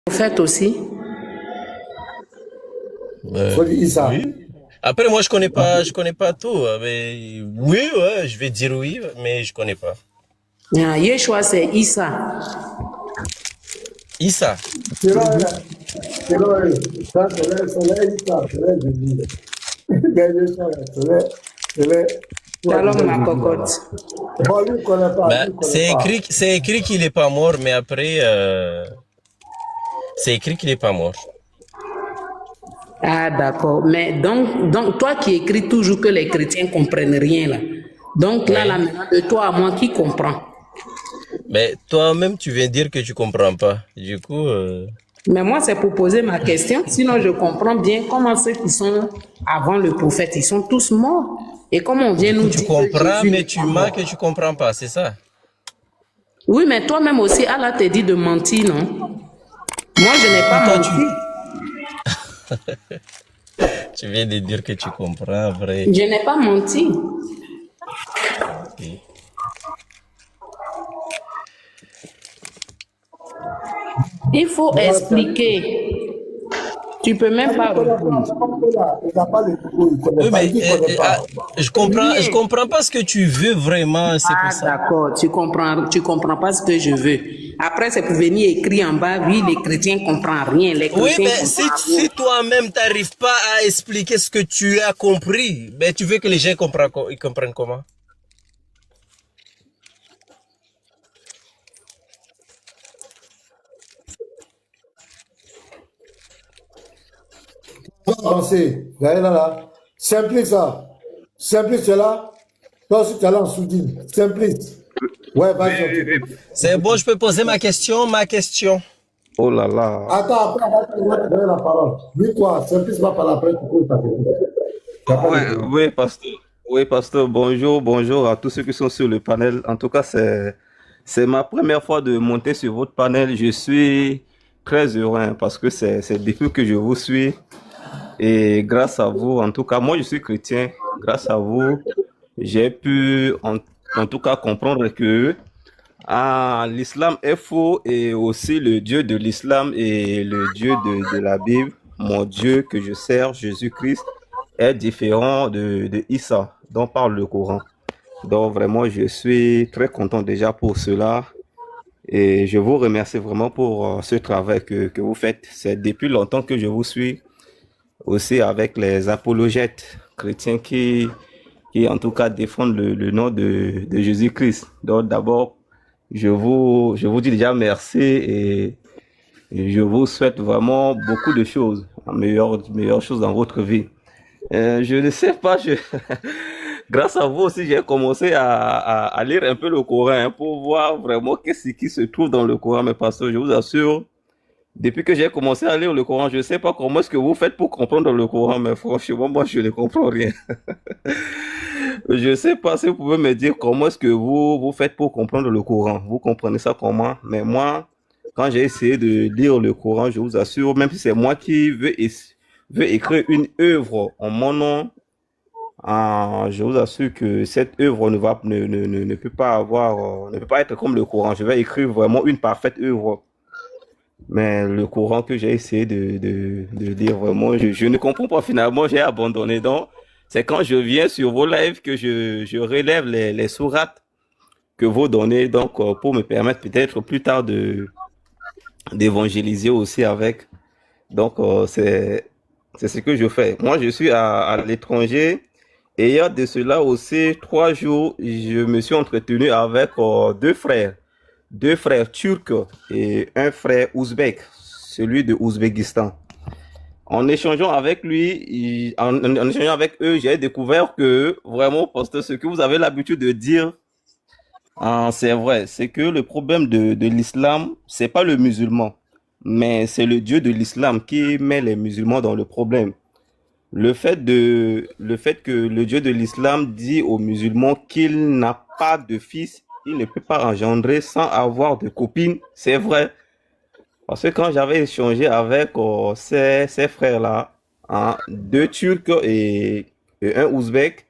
Prophète aussi. Oui. Après, moi, je connais pas tout. Mais oui, ouais, je vais dire oui, mais je connais pas. Ah, Yeshua, c'est Issa. Issa. Shalom, ma cocotte. Bon, lui, il ne connaît pas, lui, Ben, il connaît pas. c'est écrit qu'il est pas mort, mais après, c'est écrit qu'il est pas mort. Ah, d'accord. Mais donc, toi qui écris toujours que les chrétiens comprennent rien, là. Donc, là, Oui. maintenant, de toi à moi, qui comprend? Mais toi-même, tu viens dire que tu comprends pas. Du coup, Mais moi, c'est pour poser ma question. Sinon, je comprends bien comment ceux qui sont avant le prophète, ils sont tous morts. Et comment on vient du coup, nous tu dire que comprends, Jésus mais n'est tu pas mens mort? que tu comprends pas, c'est ça? Oui, mais toi-même aussi, Allah t'a dit de mentir, non? Moi, je n'ai pas Toi, menti. tu viens de dire que tu comprends, vrai. Je n'ai pas menti. Ok. Il faut Bon, expliquer. Tu peux même pas répondre. il n'a pas le niveau, il ne connaît Oui, pas. mais Il dit qu'il ne connaît pas. je Rien. comprends pas ce que tu veux vraiment, c'est pour Ah, ça. d'accord. Tu comprends pas ce que je veux. Après, c'est pour venir écrire en bas, oui, les chrétiens comprennent rien. Les Oui, chrétiens mais comprennent rien. si toi-même t'arrives pas à expliquer ce que tu as compris, ben tu veux que les gens comprennent, ils comprennent comment? On va avancer. Là, là, là. Simplice, ça. Simplice, tu es là. Toi aussi, tu es là en soudine. Simplice. Ouais, Oui, vas-y, on oui, oui. t'écoute. C'est bon, je peux poser ma question. Oh là là. Attends, après, on va te donner la parole. Lui, quoi, Simplice va parler après, tu poses ta question. Il n'y a pas de Ouais, problème. oui, pasteur. Oui, pasteur, bonjour, bonjour à tous ceux qui sont sur le panel. En tout cas, c'est ma première fois de monter sur votre panel. Je suis très heureux hein, parce que c'est depuis que je vous suis. Et grâce à vous, en tout cas, moi, je suis chrétien. Grâce à vous, j'ai pu, en tout cas, comprendre que l'islam est faux et aussi le Dieu de l'islam et le Dieu de la Bible, mon Dieu que je sers, Jésus-Christ, est différent de Issa dont parle le Coran. Donc vraiment, je suis très content déjà pour cela et je vous remercie vraiment pour ce travail que vous faites. C'est depuis longtemps que je vous suis aussi avec les apologètes chrétiens qui en tout cas défendent le nom de Jésus-Christ. Donc d'abord, je vous dis déjà merci et je vous souhaite vraiment beaucoup de choses, meilleures choses dans votre vie. Je ne sais pas, grâce à vous aussi, j'ai commencé à lire un peu le Coran hein, pour voir vraiment qu'est-ce qui se trouve dans le Coran. Mais parce que je vous assure, depuis que j'ai commencé à lire le Coran, je ne sais pas comment est-ce que vous faites pour comprendre le Coran, mais franchement, moi, je ne comprends rien. Je ne sais pas si vous pouvez me dire comment est-ce que vous faites pour comprendre le Coran. Vous comprenez ça comment? Mais moi, quand j'ai essayé de lire le Coran, je vous assure, même si c'est moi qui veux écrire une œuvre en mon nom, je vous assure que cette œuvre ne peut pas avoir, ne peut pas être comme le Coran. Je vais écrire vraiment une parfaite œuvre. Mais le Coran que j'ai essayé de lire, vraiment, je ne comprends pas finalement, j'ai abandonné. Donc, c'est quand je viens sur vos lives que je relève les sourates que vous donnez, donc pour me permettre peut-être plus tard d'évangéliser aussi avec. Donc, c'est ce que je fais. Moi, je suis à l'étranger et il y a de cela aussi 3 jours, je me suis entretenu avec deux frères turcs et un frère ouzbek, celui de Ouzbékistan. En échangeant avec lui, en échangeant avec eux, j'ai découvert que vraiment, parce que ce que vous avez l'habitude de dire, c'est vrai, c'est que le problème de l'islam, c'est pas le musulman, mais c'est le Dieu de l'islam qui met les musulmans dans le problème. Le fait que le Dieu de l'islam dit aux musulmans qu'il n'a pas de fils, il ne peut pas engendrer sans avoir de copine, c'est vrai. Parce que quand j'avais échangé avec ces frères-là, hein, deux Turcs et un Ouzbek,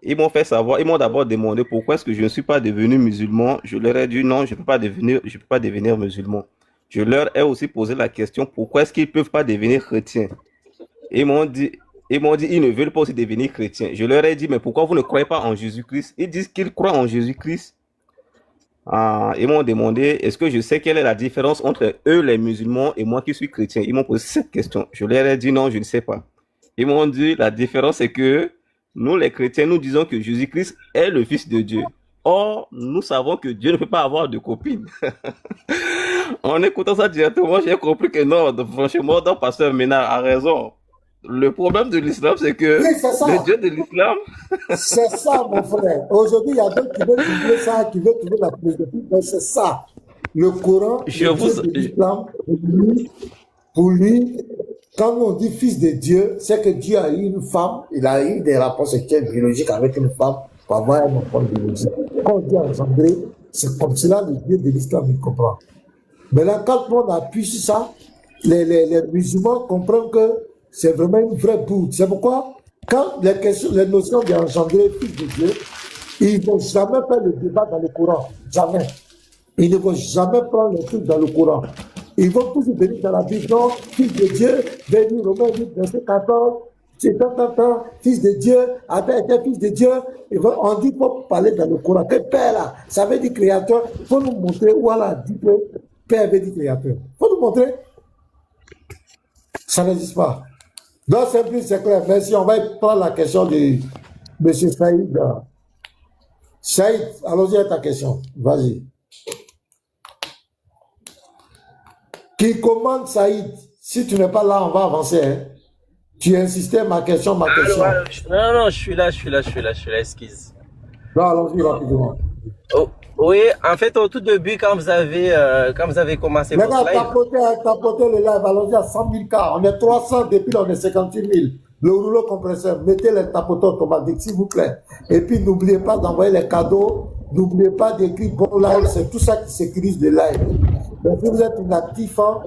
ils m'ont fait savoir, ils m'ont d'abord demandé pourquoi est-ce que je ne suis pas devenu musulman. Je leur ai dit non, je peux pas devenir musulman. je leur ai aussi posé la question pourquoi est-ce qu'ils ne peuvent pas devenir chrétiens. Ils m'ont dit, ils ne veulent pas aussi devenir chrétiens. Je leur ai dit, mais pourquoi vous ne croyez pas en Jésus-Christ? Ils disent qu'ils croient en Jésus-Christ. Ils m'ont demandé, est-ce que je sais quelle est la différence entre eux, les musulmans, et moi qui suis chrétien? Ils m'ont posé cette question. Je leur ai dit, non, je ne sais pas. Ils m'ont dit, la différence c'est que nous, les chrétiens, nous disons que Jésus-Christ est le Fils de Dieu. Or, nous savons que Dieu ne peut pas avoir de copine. En écoutant ça directement, j'ai compris que non, franchement, notre pasteur Ménard a raison. Le problème de l'islam, c'est que Oui, c'est ça. le Dieu de l'islam, C'est ça, mon frère. Aujourd'hui, il y a d'autres qui veulent trouver ça, qui veulent trouver la philosophie, mais c'est ça. Le Coran, je le vous, Dieu de l'islam, pour lui, quand on dit fils de Dieu, c'est que Dieu a eu une femme, il a eu des rapports sexuels biologiques avec une femme pour avoir un enfant biologique. Quand on dit engendrer, c'est comme cela le Dieu de l'islam, il comprend. Maintenant, quand on appuie sur ça, les musulmans comprennent que c'est vraiment une vraie bourde. C'est pourquoi, quand les notions d'engendrer fils de Dieu, ils ne vont jamais faire le débat dans le Coran. Jamais. Ils ne vont jamais prendre le truc dans le Coran. Ils vont toujours venir dans la Bible, non, fils de Dieu, venir Romains 8, verset 14, c'est tant, fils de Dieu, avait été fils de Dieu. On dit pour parler dans le Coran, que Père là, ça veut dire créateur. Il faut nous montrer où Allah a dit que Père veut dire créateur. Il faut nous montrer. Ça n'existe pas. Donc c'est plus c'est clair. Merci. On va prendre la question de M. Saïd. Saïd, allons-y à ta question. Vas-y. Qui commande Saïd? Si tu n'es pas là, on va avancer. Hein. Tu insistais, ma question. Non, je suis là, excuse. Non, allons-y rapidement. Oh, oui, en fait, au tout début, quand vous avez commencé votre live. Tapotez le live, allons-y à 100 000 cas. On est 300 depuis, on est 58 000. Le rouleau compresseur, mettez les tapoteurs automatiques, s'il vous plaît. Et puis, n'oubliez pas d'envoyer les cadeaux. N'oubliez pas d'écrire bon live. C'est tout ça qui sécurise le live. Mais si vous êtes inactif, hein,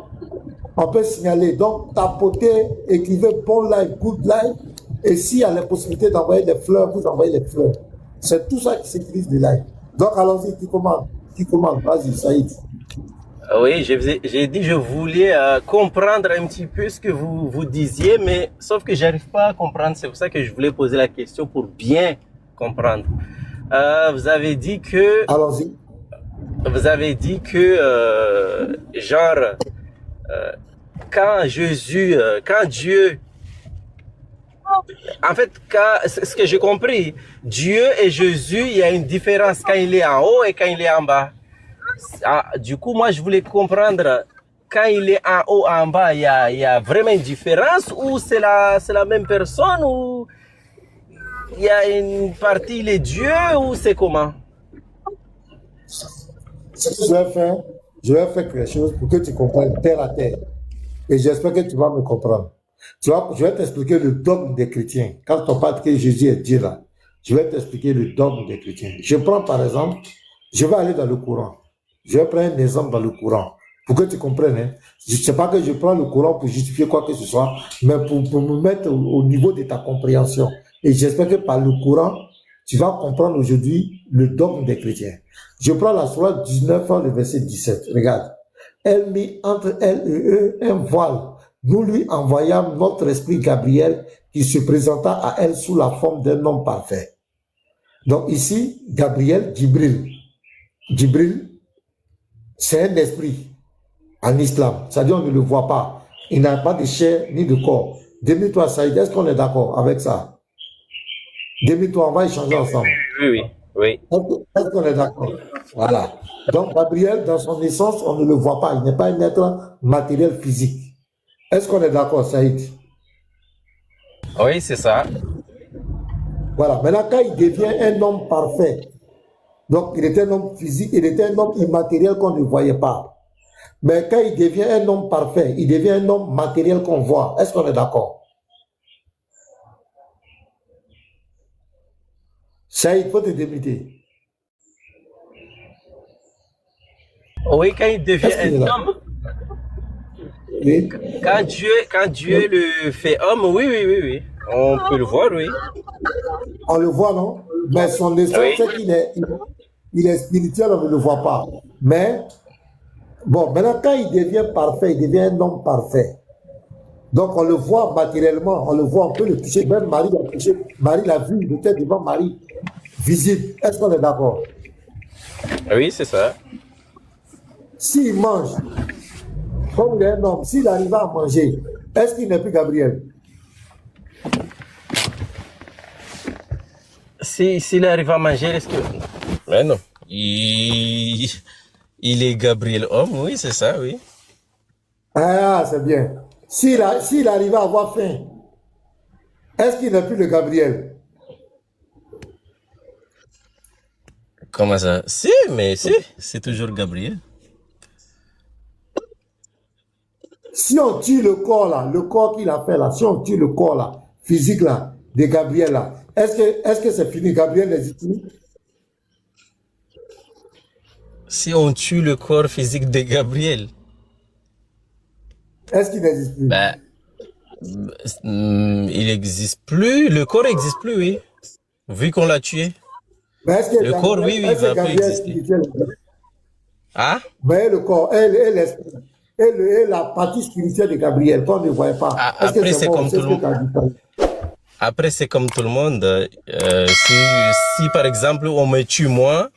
on peut signaler. Donc, tapotez, écrivez bon live, good live. Et s'il y a la possibilité d'envoyer des fleurs, vous envoyez les fleurs. C'est tout ça qui sécurise le live. Donc, allons-y, qui commande? Vas-y, Saïd. Oui, j'ai dit je voulais comprendre un petit peu ce que vous disiez, mais sauf que j'arrive pas à comprendre. C'est pour ça que je voulais poser la question pour bien comprendre. Vous avez dit que... Allons-y. Vous avez dit que, quand Dieu... En fait, ce que j'ai compris, Dieu et Jésus, il y a une différence quand il est en haut et quand il est en bas. Du coup, moi, je voulais comprendre, quand il est en haut, en bas, il y a vraiment une différence ou c'est la même personne ou il y a une partie, il est Dieu ou c'est comment? Je vais faire quelque chose pour que tu comprennes terre à terre. Et j'espère que tu vas me comprendre. Je vais t'expliquer le dogme des chrétiens. Quand on parle que Jésus est Dieu là, je vais t'expliquer le dogme des chrétiens. Je prends par exemple, je vais aller dans le Coran. Je vais prendre un exemple dans le Coran. Pour que tu comprennes. Hein. Je ne sais pas que je prends le Coran pour justifier quoi que ce soit, mais pour me mettre au niveau de ta compréhension. Et j'espère que par le Coran, tu vas comprendre aujourd'hui le dogme des chrétiens. Je prends la sourate 19, le verset 17. Regarde. Elle mit entre elle et eux un voile. Nous lui envoyâmes notre esprit Gabriel qui se présenta à elle sous la forme d'un homme parfait. Donc ici, Gabriel, Djibril, c'est un esprit en islam. C'est-à-dire on ne le voit pas. Il n'a pas de chair ni de corps. Demi-toi, Saïd, est-ce qu'on est d'accord avec ça? Demi-toi, on va échanger ensemble. Oui. Est-ce qu'on est d'accord? Voilà. Donc Gabriel, dans son essence, on ne le voit pas. Il n'est pas un être matériel physique. Est-ce qu'on est d'accord, Saïd? Oui, c'est ça. Voilà. Maintenant, quand il devient un homme parfait, donc il était un homme physique, il était un homme immatériel qu'on ne voyait pas. Mais quand il devient un homme parfait, il devient un homme matériel qu'on voit. Est-ce qu'on est d'accord? Saïd, il faut te débuter. Oui, quand il devient un homme. Oui. Quand Dieu le fait homme, oui. On peut le voir, oui. On le voit, non? Mais son essence, c'est qu'il est spirituel, on ne le voit pas. Mais Bon, maintenant, quand il devient parfait, il devient un homme parfait. Donc, on le voit matériellement, on le voit, on peut le toucher. Même Marie l'a touché, Marie l'a vu, il était devant Marie, visible. Est-ce qu'on est d'accord? Oui, c'est ça. S'il mange, comme il est un homme, s'il arrive à manger, est-ce qu'il n'est plus Gabriel? S'il arrive à manger, est-ce que... Mais non. Il est Gabriel homme, oui, c'est ça, oui. Ah, c'est bien. S'il arrive à avoir faim, est-ce qu'il n'est plus le Gabriel? Comment ça? Si, mais si, c'est toujours Gabriel. Si on tue le corps là, le corps qu'il a fait là, si on tue le corps là, physique là, de Gabriel là, est-ce que c'est fini? Gabriel n'existe plus? Si on tue le corps physique de Gabriel, Est-ce qu'il n'existe plus? bah, il n'existe plus, le corps n'existe plus, oui. Vu qu'on l'a tué. Mais est-ce que Le corps, oui, il est-ce que va plus Gabriel exister. spirituel, Ah? mais le corps, et l'esprit, et la partie spirituelle de Gabriel, qu'on ne voit pas. Ah, Est-ce que après, c'est c'est bon? comme C'est tout ce le que tu as monde. dit. Après, c'est comme tout le monde. Si par exemple, on me tue moi,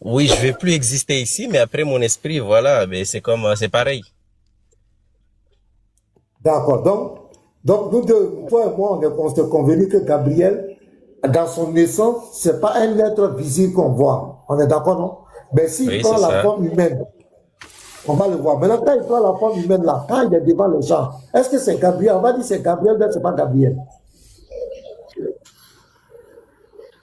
oui, je vais plus exister ici, mais après mon esprit, voilà, mais c'est pareil. D'accord. Donc, nous deux, toi et moi, on s'est convenu que Gabriel, dans son naissance, c'est pas un être visible qu'on voit. On est d'accord, non? Mais s'il Oui, prend c'est la ça. forme humaine, on va le voir. Maintenant, quand il prend la forme humaine là, quand il est devant les gens, est-ce que c'est Gabriel? On va dire c'est Gabriel, mais c'est pas Gabriel.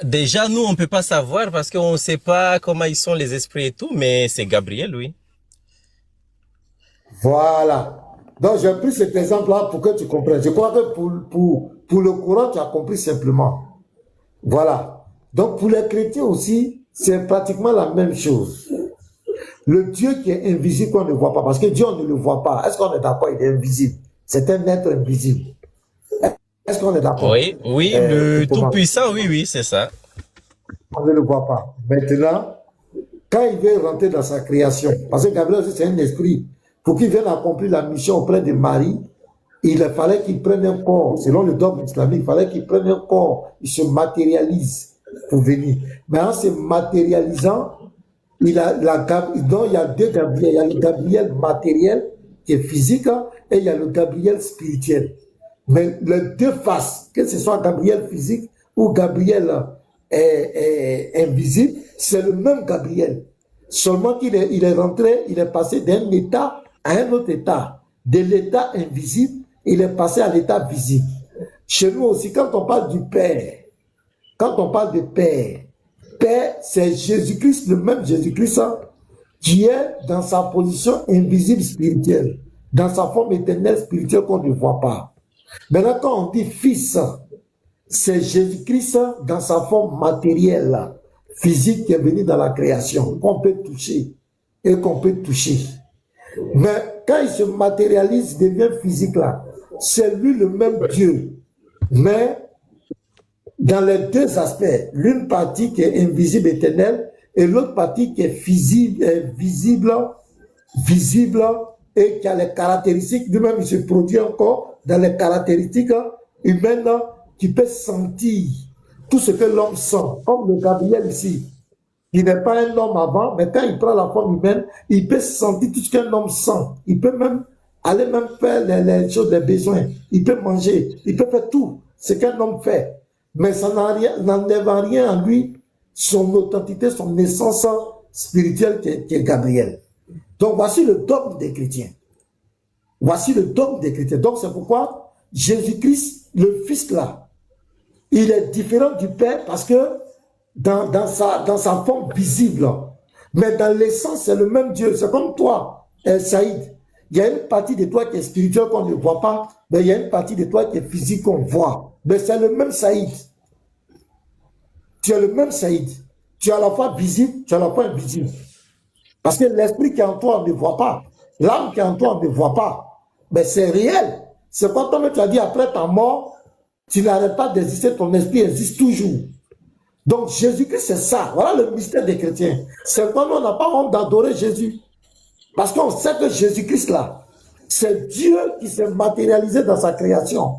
Déjà, nous, on peut pas savoir parce qu'on sait pas comment ils sont les esprits et tout, mais c'est Gabriel, oui. Voilà. Donc, j'ai pris cet exemple-là pour que tu comprennes. Je crois que pour le courant, tu as compris simplement. Voilà. Donc, pour les chrétiens aussi, c'est pratiquement la même chose. Le Dieu qui est invisible qu'on ne voit pas, parce que Dieu, on ne le voit pas. Est-ce qu'on est d'accord? Il est invisible. C'est un être invisible. Est-ce qu'on est d'accord? Oui, oui, le Tout-Puissant, oui, oui, c'est ça. On ne le voit pas. Maintenant, quand il veut rentrer dans sa création, parce que Gabriel aussi, c'est un esprit, pour qu'il vienne accomplir la mission auprès de Marie, il fallait qu'il prenne un corps, selon le dogme islamique, il fallait qu'il prenne un corps, il se matérialise pour venir. Mais en se matérialisant, donc il y a deux Gabriel. Il y a le Gabriel matériel, qui est physique, et il y a le Gabriel spirituel. Mais les deux faces, que ce soit Gabriel physique ou Gabriel invisible, c'est le même Gabriel. Seulement qu'il est rentré, il est passé d'un état à un autre état. De l'état invisible, il est passé à l'état visible. Chez nous aussi, quand on parle du Père, quand on parle de Père, Père, c'est Jésus-Christ, le même Jésus-Christ, qui est dans sa position invisible spirituelle, dans sa forme éternelle spirituelle qu'on ne voit pas. Maintenant, quand on dit Fils, c'est Jésus-Christ dans sa forme matérielle, physique, qui est venu dans la création, qu'on peut toucher et qu'on peut toucher. Mais quand il se matérialise, il devient physique là, c'est lui le même Dieu. Mais dans les deux aspects, l'une partie qui est invisible, éternelle, et l'autre partie qui est visible et qui a les caractéristiques, lui-même il se produit encore dans les caractéristiques humaines qui peut sentir tout ce que l'homme sent, comme le Gabriel ici. Il n'est pas un homme avant, mais quand il prend la forme humaine, il peut sentir tout ce qu'un homme sent. Il peut même aller faire les choses, les besoins. Il peut manger, il peut faire tout ce qu'un homme fait. Mais ça n'enlève rien à lui, son authenticité, son essence spirituelle qui est Gabriel. Donc voici le dogme des chrétiens. Voici le dogme des chrétiens. Donc c'est pourquoi Jésus-Christ, le Fils là, il est différent du Père parce que dans sa forme visible, mais dans l'essence, c'est le même Dieu. C'est comme toi, Saïd. Il y a une partie de toi qui est spirituelle qu'on ne voit pas, mais il y a une partie de toi qui est physique qu'on voit. Mais c'est le même Saïd. Tu es le même Saïd. Tu es à la fois visible, tu es à la fois invisible. Parce que l'esprit qui est en toi, on ne voit pas. L'âme qui est en toi, on ne voit pas. Mais c'est réel. C'est quand tu as dit après ta mort, tu n'arrêtes pas d'exister, ton esprit existe toujours. Donc Jésus-Christ, c'est ça. Voilà le mystère des chrétiens. C'est quand on n'a pas honte d'adorer Jésus. Parce qu'on sait que Jésus-Christ, là, c'est Dieu qui s'est matérialisé dans sa création.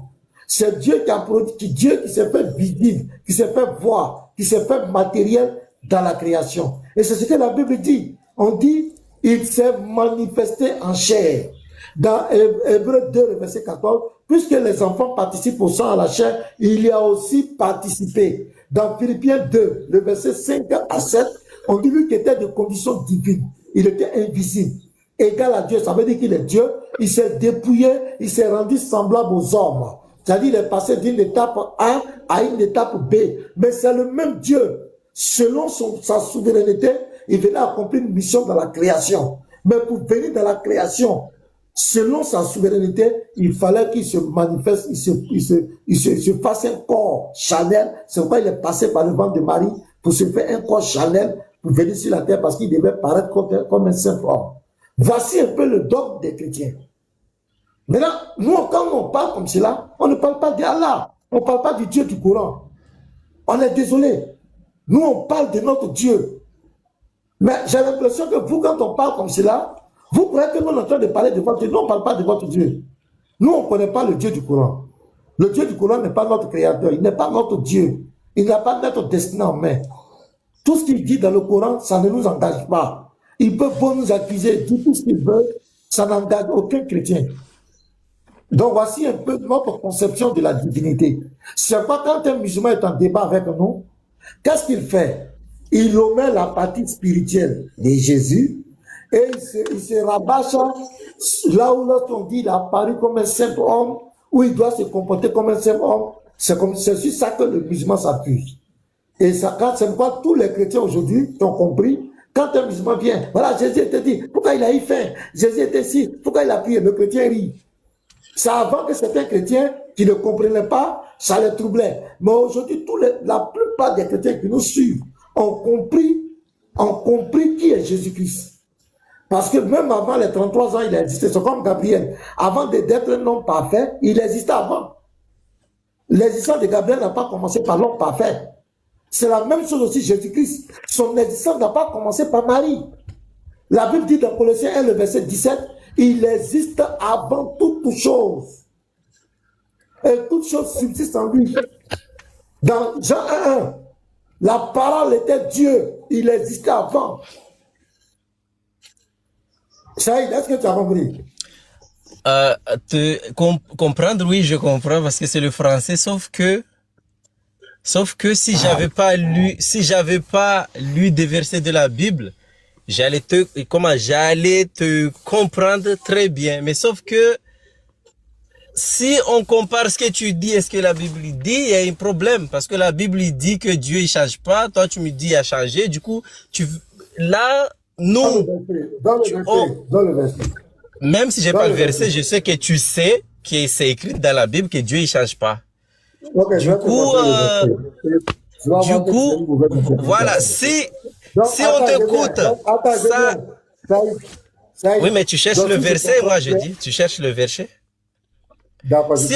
C'est Dieu qui a produit, Dieu qui s'est fait visible, qui s'est fait voir, qui s'est fait matériel dans la création. Et c'est ce que la Bible dit. On dit, il s'est manifesté en chair. Dans Hébreux 2, le verset 14, puisque les enfants participent au sang à la chair, il y a aussi participé. Dans Philippiens 2, le verset 5 à 7, on dit lui qui était de condition divine. Il était invisible, égal à Dieu. Ça veut dire qu'il est Dieu. Il s'est dépouillé, il s'est rendu semblable aux hommes. C'est-à-dire qu'il est passé d'une étape A à une étape B. Mais c'est le même Dieu. Selon sa souveraineté, il venait accomplir une mission dans la création. Mais pour venir dans la création, selon sa souveraineté, il fallait qu'il se manifeste, il se fasse un corps charnel. C'est pourquoi il est passé par le ventre de Marie pour se faire un corps charnel pour venir sur la terre parce qu'il devait paraître comme un simple homme. Voici un peu le dogme des chrétiens. Maintenant, nous, quand on parle comme cela, on ne parle pas d'Allah, on ne parle pas du Dieu du Coran. On est désolé. Nous, on parle de notre Dieu. Mais j'ai l'impression que vous, quand on parle comme cela, vous croyez que nous sommes en train de parler de votre Dieu. Nous, on ne parle pas de votre Dieu. Nous, on ne connaît pas le Dieu du Coran. Le Dieu du Coran n'est pas notre créateur. Il n'est pas notre Dieu. Il n'a pas notre destin en main. Tout ce qu'il dit dans le Coran, ça ne nous engage pas. Il peut pas nous accuser, dire tout ce qu'il veut, ça n'engage aucun chrétien. Donc voici un peu notre conception de la divinité. C'est pas quand un musulman est en débat avec nous, qu'est-ce qu'il fait? Il omet la partie spirituelle de Jésus et il se rabâche là où l'autre dit il a apparu comme un simple homme, où il doit se comporter comme un simple homme. C'est sur ça que le musulman s'appuie. Et ça, c'est pourquoi tous les chrétiens aujourd'hui qui ont compris, quand un musulman vient, voilà, Jésus était dit, pourquoi il a eu faim? Jésus était ici, pourquoi il a prié? Le chrétien rit. C'est avant que certains chrétiens qui ne comprenaient pas, ça les troublait. Mais aujourd'hui, la plupart des chrétiens qui nous suivent ont compris qui est Jésus-Christ. Parce que même avant les 33 ans, il existait. C'est comme Gabriel. Avant d'être un homme parfait, il existait avant. L'existence de Gabriel n'a pas commencé par l'homme parfait. C'est la même chose aussi Jésus-Christ. Son existence n'a pas commencé par Marie. La Bible dit dans Colossiens 1, le verset 17, il existe avant toute chose. Et toute chose subsiste en lui. Dans Jean 1, la parole était Dieu. Il existait avant. Saïd, est-ce que tu as compris? Comprendre, oui, je comprends parce que c'est le français, sauf que si j'avais pas lu des versets de la Bible, j'allais te comprendre très bien. Mais sauf que si on compare ce que tu dis et ce que la Bible dit, il y a un problème. Parce que la Bible dit que Dieu il change pas, toi tu me dis il a changé. Du coup, nous, dans le verset. Même si j'ai pas le verset, je sais que tu sais que c'est écrit dans la Bible que Dieu il change pas. Okay, du coup, voilà, si on t'écoute, oui, mais tu cherches le verset, moi je dis, tu cherches le verset. Si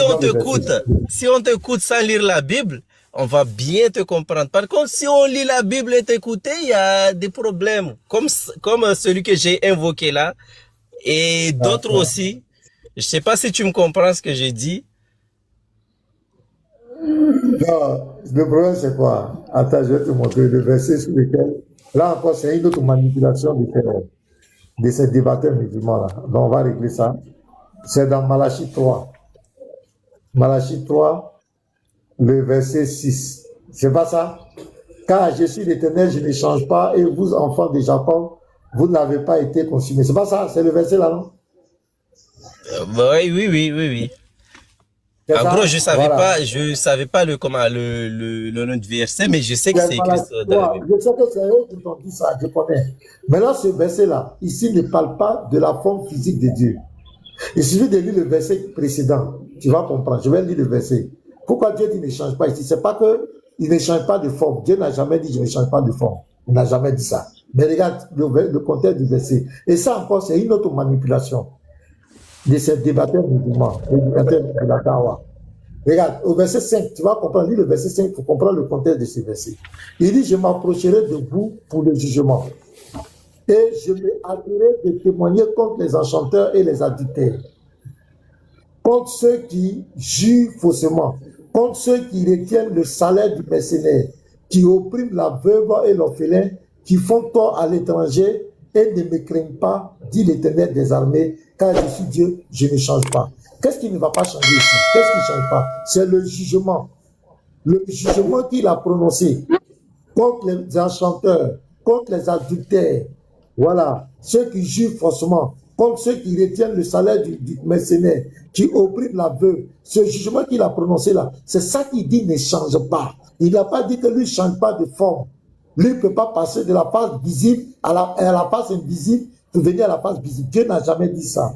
on t'écoute sans lire la Bible, on va bien te comprendre. Par contre, si on lit la Bible et t'écouter, il y a des problèmes, comme celui que j'ai invoqué là, et d'autres aussi. Je sais pas si tu me comprends ce que j'ai dit. Non, le problème c'est quoi? Attends, je vais te montrer le verset sur lequel, là encore, c'est une autre manipulation de ces débatteurs musulmans là. Donc on va régler ça. C'est dans Malachie 3. Malachie 3, le verset 6. C'est pas ça? Car je suis l'Éternel, je ne change pas, et vous, enfants de Jacob, vous n'avez pas été consumés. C'est pas ça? C'est le verset là, non? Oui. En gros, je savais pas le nom du verset, mais je sais que c'est écrit dans la Bible. Je sais que c'est eux qui t'ont dit ça, je connais. Maintenant, ce verset-là, ici, ne parle pas de la forme physique de Dieu. Il suffit de lire le verset précédent. Tu vas comprendre. Je vais lire le verset. Pourquoi Dieu dit ne change pas ici? C'est pas que il ne change pas de forme. Dieu n'a jamais dit je ne change pas de forme. Il n'a jamais dit ça. Mais regarde le contexte du verset. Et ça encore, c'est une autre manipulation de ces débatteurs musulmans, de la Dawa. Regarde, au verset 5, tu vas comprendre, lis le verset 5 pour comprendre le contexte de ce verset. Il dit, je m'approcherai de vous pour le jugement. Et je me hâterai de témoigner contre les enchanteurs et les adultères, contre ceux qui jurent faussement, contre ceux qui retiennent le salaire du mercenaire, qui oppriment la veuve et l'orphelin, qui font tort à l'étranger et ne me craignent pas, dit l'Éternel des armées, car je suis Dieu, je ne change pas. Qu'est-ce qui ne va pas changer ici? Qu'est-ce qui ne change pas? C'est le jugement. Le jugement qu'il a prononcé contre les enchanteurs, contre les adultères, voilà, ceux qui jurent faussement, contre ceux qui retiennent le salaire du mercenaire, qui oppriment la veuve. Ce jugement qu'il a prononcé là, c'est ça qu'il dit ne change pas. Il n'a pas dit que lui ne change pas de forme. Lui ne peut pas passer de la face visible à la face invisible pour venir à la face visible. Dieu n'a jamais dit ça.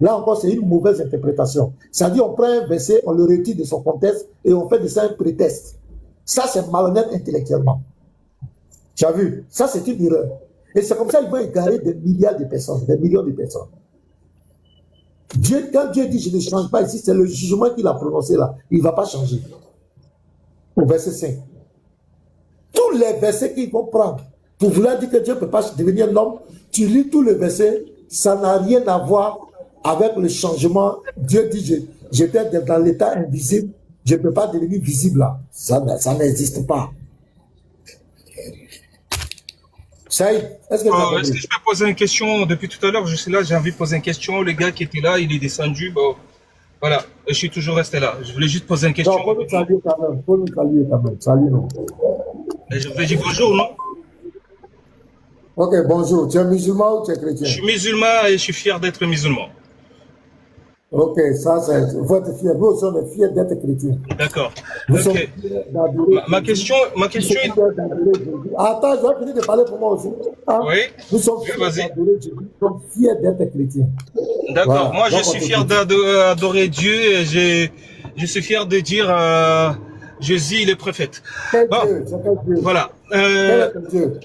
Là encore, c'est une mauvaise interprétation. C'est-à-dire, on prend un verset, on le retire de son contexte et on fait de ça un prétexte. Ça, c'est malhonnête intellectuellement. Tu as vu? Ça, c'est une erreur. Et c'est comme ça qu'il va égarer des milliards de personnes, des millions de personnes. Quand Dieu dit je ne change pas ici, c'est le jugement qu'il a prononcé là. Il ne va pas changer. Au verset 5. Tous les versets qu'ils vont prendre pour vouloir dire que Dieu ne peut pas devenir l'homme, tu lis tous les versets, ça n'a rien à voir avec le changement. Dieu dit j'étais dans l'état invisible, je ne peux pas devenir visible là. Ça n'existe pas. Saïd, est-ce que je peux poser une question? Depuis tout à l'heure, je suis là, j'ai envie de poser une question. Le gars qui était là, il est descendu. Bon, voilà, je suis toujours resté là. Je voulais juste poser une question. Non, faut nous saluer quand même. Salut, non. Je voulais dire bonjour, non? Ok, bonjour. Tu es musulman ou tu es chrétien? Je suis musulman et je suis fier d'être musulman. Ok, ça, c'est. Il faut être fier. Nous aussi, on est fiers d'être chrétiens. D'accord. Okay. Ma question est... Attends, je vais finir de parler pour moi aussi. Hein? Oui. Nous sommes fiers d'être chrétiens. D'accord. Voilà. Moi, je suis fier d'adorer Dieu et je suis fier de dire Jésus, il est prophète. Quel bon. Dieu? Dieu? Voilà. Quel Dieu?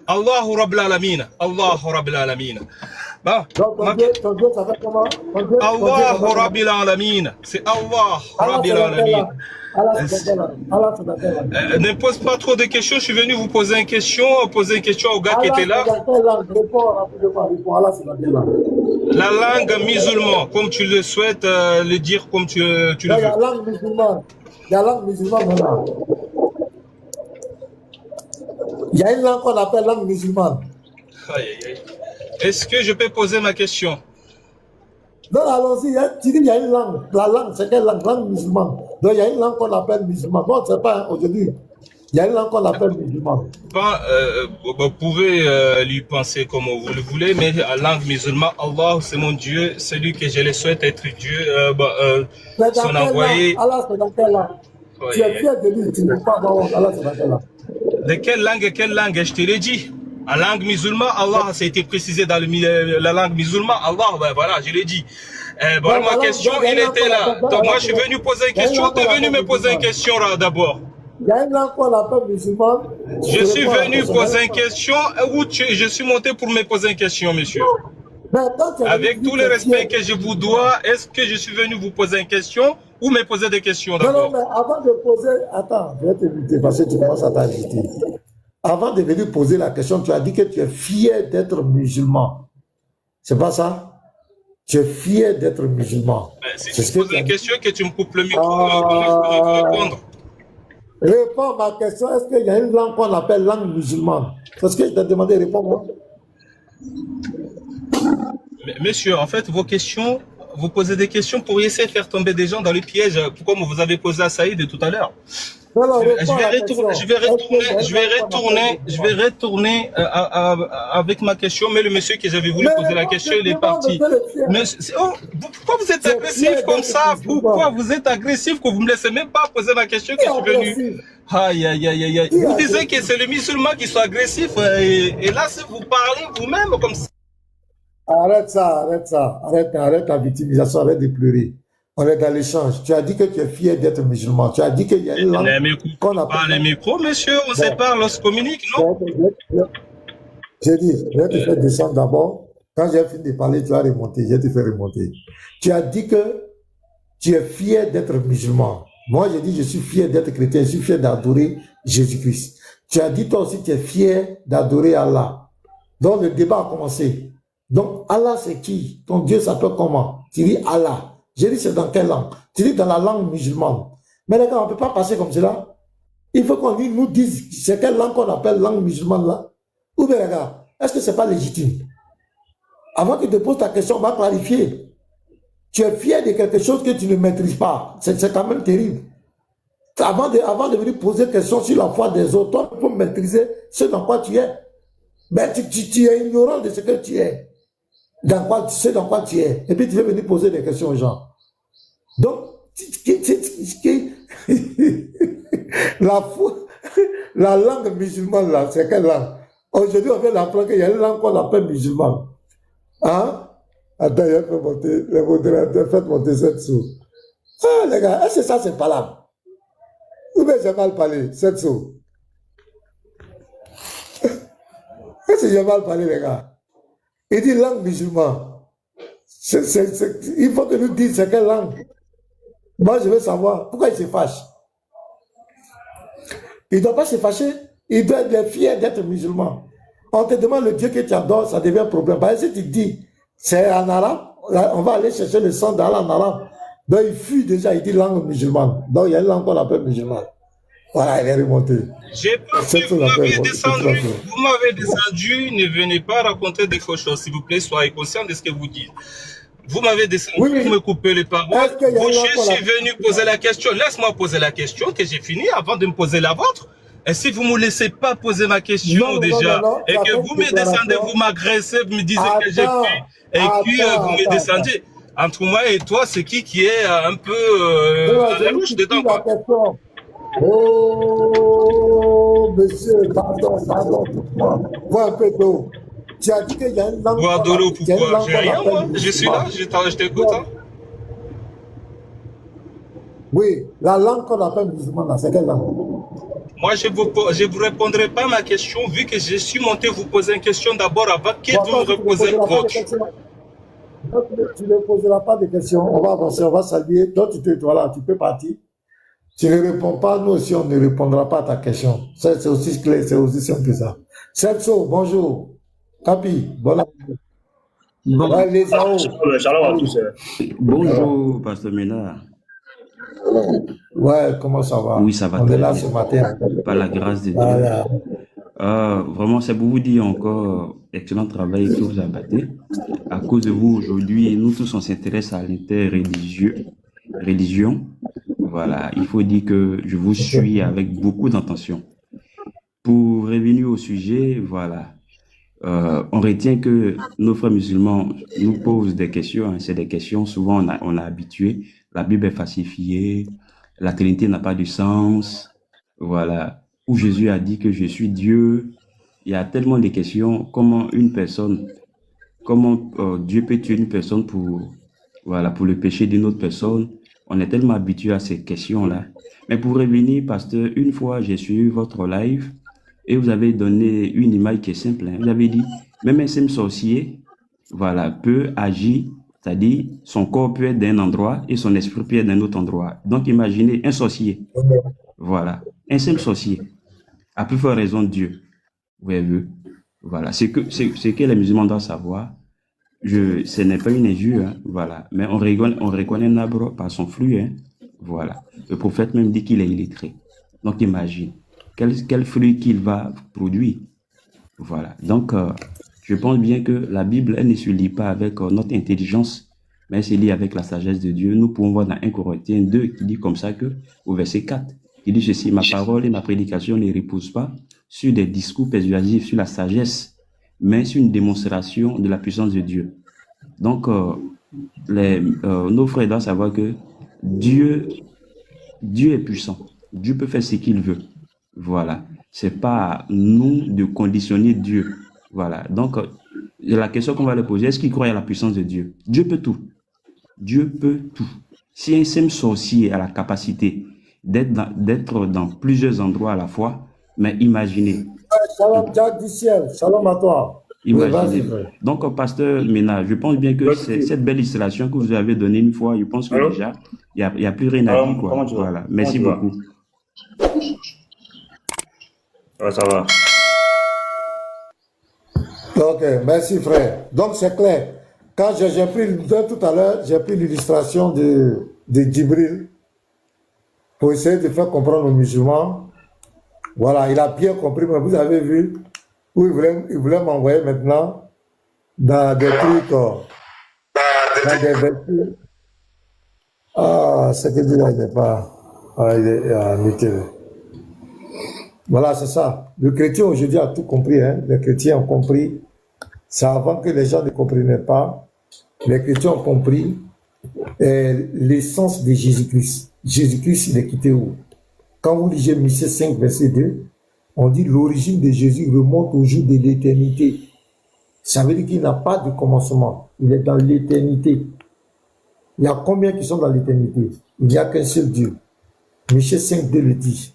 Allahu Rabbil Alamin. Allahu Rabbil Alamin. Bon, donc, ton Dieu, ça fait comment? Allahu Rabbil Alamin. C'est Allah Rabbil Alamin. Ne pose pas trop de questions. Je suis venu vous poser une question au gars qui était là. La langue musulmane, comme tu le souhaites, le dire comme tu le veux. La langue musulmane. La langue musulmane maintenant. Il y a une langue qu'on appelle langue musulmane. Aïe, aïe, aïe. Est-ce que je peux poser ma question? Non, allons-y. Tu dis qu'il y a une langue. La langue, c'est quelle langue? Langue musulmane. Donc, il y a une langue qu'on appelle musulmane. Bon, c'est pas aujourd'hui. Il y a une langue qu'on appelle musulmane. Vous pouvez lui penser comme vous le voulez, mais la langue musulmane, Allah, c'est mon Dieu, celui que je le souhaite être Dieu, son envoyé. Allah, c'est dans quelle langue? Tu es fier de lui, tu ne peux pas avoir Allah, c'est dans quelle langue? De quelle langue? Je te l'ai dit. En langue musulmane, Allah, ça a été précisé dans la langue musulmane. Allah, ben voilà, je l'ai dit. Voilà ma question, il était là. Donc moi, je suis venu poser une question. Tu es venu me poser une question d'abord. Il y a une langue qu'on appelle musulmane. Je suis venu poser une question ou je suis monté pour me poser une question, monsieur. Avec tout le respect que je vous dois, est-ce que je suis venu vous poser une question ou me poser des questions d'abord? Non, mais avant de poser... Attends, je vais t'inviter parce que tu commences à t'inviter. Avant de venir poser la question, tu as dit que tu es fier d'être musulman. C'est pas ça? Tu es fier d'être musulman. Si tu poses une question que tu me coupes le micro, comment je peux répondre? Réponds à ma question. Est-ce qu'il y a une langue qu'on appelle langue musulmane? Parce que je t'ai demandé, réponds-moi. Monsieur, en fait, vos questions, vous posez des questions pour essayer de faire tomber des gens dans les pièges, comme vous avez posé à Saïd tout à l'heure. Je vais retourner avec ma question, mais le monsieur que j'avais voulu poser la question, il est parti. Pourquoi vous êtes agressif comme ça? Pourquoi vous êtes agressif que vous ne me laissez même pas poser ma question que je suis venu? Aïe, aïe, aïe, aïe. Vous disiez que c'est les musulmans qui sont agressifs, et là, si vous parlez vous-même comme ça. Arrête ça. Arrête la victimisation, arrête de pleurer. On est dans l'échange. Tu as dit que tu es fier d'être musulman. Tu as dit qu'il y a une langue qu'on appelle... Pas les micros, monsieur, on se parle, on se communique, non? J'ai dit, je vais te faire descendre d'abord. Quand j'ai fini de parler, tu vas remonter. Je vais te faire remonter. Tu as dit que tu es fier d'être musulman. Moi, j'ai dit, je suis fier d'être chrétien. Je suis fier d'adorer Jésus-Christ. Tu as dit toi aussi, tu es fier d'adorer Allah. Donc le débat a commencé. Donc Allah, c'est qui? Ton Dieu s'appelle comment? Tu dis Allah. J'ai dit, c'est dans quelle langue? Tu dis dans la langue musulmane. Mais les gars, on ne peut pas passer comme cela. Il faut qu'on nous dise c'est quelle langue qu'on appelle langue musulmane là. Ou bien les gars, est-ce que ce n'est pas légitime? Avant que tu te poses ta question, on va clarifier. Tu es fier de quelque chose que tu ne maîtrises pas. C'est quand même terrible. Avant de venir poser question sur la foi des autres, toi, tu peux maîtriser ce dans quoi tu es. Ben, tu es ignorant de ce que tu es. Ce dans quoi tu es. Et puis tu veux venir poser des questions aux gens. Donc, la foi, la langue musulmane là, c'est quelle langue? Aujourd'hui, on vient d'apprendre qu'il y a une langue qu'on appelle musulmane. Hein? Attends, il faut monter, les modérateurs, faites monter cette source. Ah, les gars, est-ce que ça, c'est pas là? Ou bien j'ai mal parlé, cette source? Est-ce que j'ai mal parlé, les gars? Il dit langue musulmane. Il faut que nous disions c'est quelle langue. Moi, je veux savoir pourquoi il se fâche. Il ne doit pas se fâcher. Il doit être fier d'être musulman. On te demande le Dieu que tu adores, ça devient un problème. Parce que si tu dis, c'est en arabe, on va aller chercher le sang d'Allah en arabe. Donc il fuit déjà, il dit langue musulmane. Donc il y a une langue qu'on appelle musulmane. Voilà, elle est remontée. J'ai pas fait, vous m'avez descendu, ne venez pas raconter des fausses choses, s'il vous plaît, soyez conscient de ce que vous dites. Vous m'avez descendu, vous me coupez les paroles, je suis venu poser la question, laisse-moi poser la question, que j'ai fini avant de me poser la vôtre. Et si vous ne me laissez pas poser ma question déjà, et que vous me descendez, vous m'agressez, vous me disiez que j'ai fait, et puis vous me descendez, entre moi et toi, c'est qui est un peu la louche dedans, quoi. Oh, monsieur, pardon, vois un peu d'eau. Tu as dit qu'il y a une langue. Boire de l'eau, pourquoi? J'ai rien, moi. Je suis là, je t'écoute. Hein. Oui, la langue qu'on appelle musulmane, c'est quelle langue? Moi, je vous répondrai pas à ma question, vu que je suis monté vous poser une question d'abord avant que vous me reposez votre. Tu ne poseras pas de questions. On va avancer, on va saluer. Donc, voilà, tu peux partir. Tu ne réponds pas, nous aussi, on ne répondra pas à ta question. C'est aussi clair, c'est aussi simple que ça. Sepso, bonjour. Capi, bon après-midi. Bonjour, Pasteur Ménard. Ouais, comment ça va? Oui, ça va. On est là ce matin. Par la grâce de Dieu. Voilà. Vraiment, c'est pour vous dire encore excellent travail que vous abattez. À cause de vous, aujourd'hui, nous tous, on s'intéresse à l'inter-religion. Voilà, il faut dire que je vous suis avec beaucoup d'intention. Pour revenir au sujet, voilà, on retient que nos frères musulmans nous posent des questions. Hein, c'est des questions, souvent on a habitué. La Bible est falsifiée, la Trinité n'a pas de sens. Voilà, où Jésus a dit que je suis Dieu. Il y a tellement de questions. Comment Dieu peut tuer une personne pour le péché d'une autre personne? On est tellement habitué à ces questions-là. Mais pour revenir, pasteur, une fois, j'ai suivi votre live et vous avez donné une image qui est simple. Hein. Vous avez dit, même un simple sorcier, voilà, peut agir, c'est-à-dire son corps peut être d'un endroit et son esprit peut être d'un autre endroit. Donc, imaginez un sorcier. Voilà, un simple sorcier. À plus forte raison de Dieu. Vous avez vu? Voilà, c'est que les musulmans doivent savoir. Ce n'est pas une injure, hein, voilà. Mais on reconnaît un arbre par son fruit, hein, voilà. Le prophète même dit qu'il est illettré. Donc imagine, quel fruit qu'il va produire, voilà. Donc, je pense bien que la Bible, elle ne se lit pas avec notre intelligence, mais elle se lit avec la sagesse de Dieu. Nous pouvons voir dans 1 Corinthiens 2 qui dit comme ça que, au verset 4, il dit ceci, ma parole et ma prédication ne reposent pas sur des discours persuasifs, sur la sagesse, mais sur une démonstration de la puissance de Dieu. Donc, nos frères doivent savoir que Dieu est puissant. Dieu peut faire ce qu'il veut. Voilà. C'est pas à nous de conditionner Dieu. Voilà. Donc, la question qu'on va lui poser, est-ce qu'il croit à la puissance de Dieu? Dieu peut tout. Dieu peut tout. Si un simple sorcier a la capacité d'être dans plusieurs endroits à la fois, mais imaginez. Shalom, Jack du ciel. Shalom à toi. Imaginez. Donc, pasteur Ménard, je pense bien que cette belle illustration que vous avez donnée une fois, je pense que déjà, il n'y a plus rien à dire. Quoi. Voilà. Merci beaucoup. Ouais, ça va. Ok, merci frère. Donc c'est clair. Quand j'ai pris tout à l'heure, j'ai pris l'illustration de Djibril pour essayer de faire comprendre aux musulmans. Voilà, il a bien compris, mais vous avez vu où il voulait m'envoyer maintenant dans des trucs, dans des vertus. Ah, c'est que Dieu n'est pas. Ah, il est muté. Voilà, c'est ça. Le chrétien aujourd'hui a tout compris. Hein. Les chrétiens ont compris. C'est avant que les gens ne comprenaient pas. Les chrétiens ont compris l'essence de Jésus-Christ. Jésus-Christ, il est quitté où? Quand vous lisez Michée 5, verset 2, on dit l'origine de Jésus remonte au jour de l'éternité. Ça veut dire qu'il n'a pas de commencement. Il est dans l'éternité. Il y a combien qui sont dans l'éternité? Il n'y a qu'un seul Dieu. Michée 5, 2 le dit.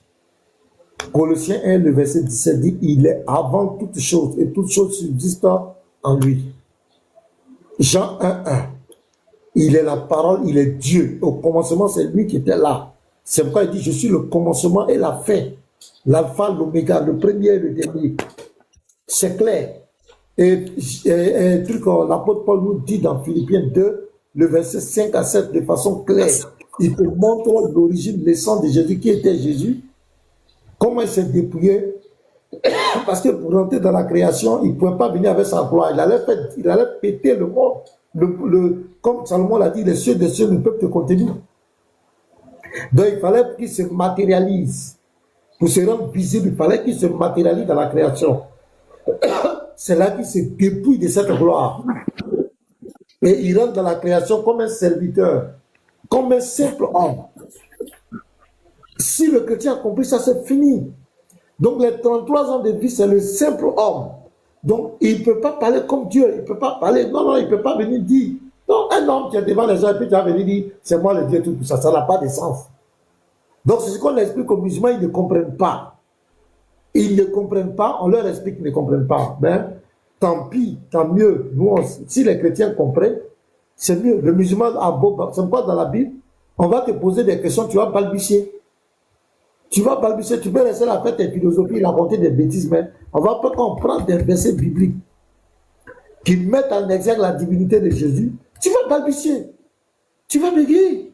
Colossiens 1, le verset 17 dit, il est avant toutes choses et toutes choses subsistent en lui. Jean 1, 1. Il est la parole, il est Dieu. Au commencement, c'est lui qui était là. C'est pourquoi il dit, je suis le commencement et la fin. L'alpha, l'oméga, le premier et le dernier. C'est clair. Et l'apôtre Paul nous dit dans Philippiens 2, le verset 5 à 7, de façon claire. Il te montre l'origine, l'essence de Jésus, qui était Jésus. Comment il s'est dépouillé? Parce que pour rentrer dans la création, il ne pouvait pas venir avec sa gloire. Il allait péter le monde. Comme Salomon l'a dit, les cieux des cieux ne peuvent te contenir. Donc il fallait qu'il se matérialise. Pour se rendre visible, il fallait qu'il se matérialise dans la création. C'est là qu'il se dépouille de cette gloire. Et il rentre dans la création comme un serviteur, comme un simple homme. Si le chrétien a compris ça, c'est fini. Donc les 33 ans de vie, c'est le simple homme. Donc il ne peut pas parler comme Dieu. Il ne peut pas parler. Non, il ne peut pas venir dire. Non, un homme qui est devant les gens et puis tu vas venir dire, c'est moi le Dieu, tout ça. Ça n'a pas de sens. Donc c'est ce qu'on explique aux musulmans, ils ne comprennent pas. Ils ne comprennent pas, on leur explique qu'ils ne comprennent pas. Ben, tant pis, tant mieux. Nous, si les chrétiens comprennent, c'est mieux. Le musulman a beau, c'est quoi dans la Bible? On va te poser des questions, tu vas balbutier. Tu vas balbutier, tu peux rester là, faire tes philosophies, raconter des bêtises, mais on va pas comprendre des versets bibliques qui mettent en exergue la divinité de Jésus. Tu vas balbutier. Tu vas bégayer.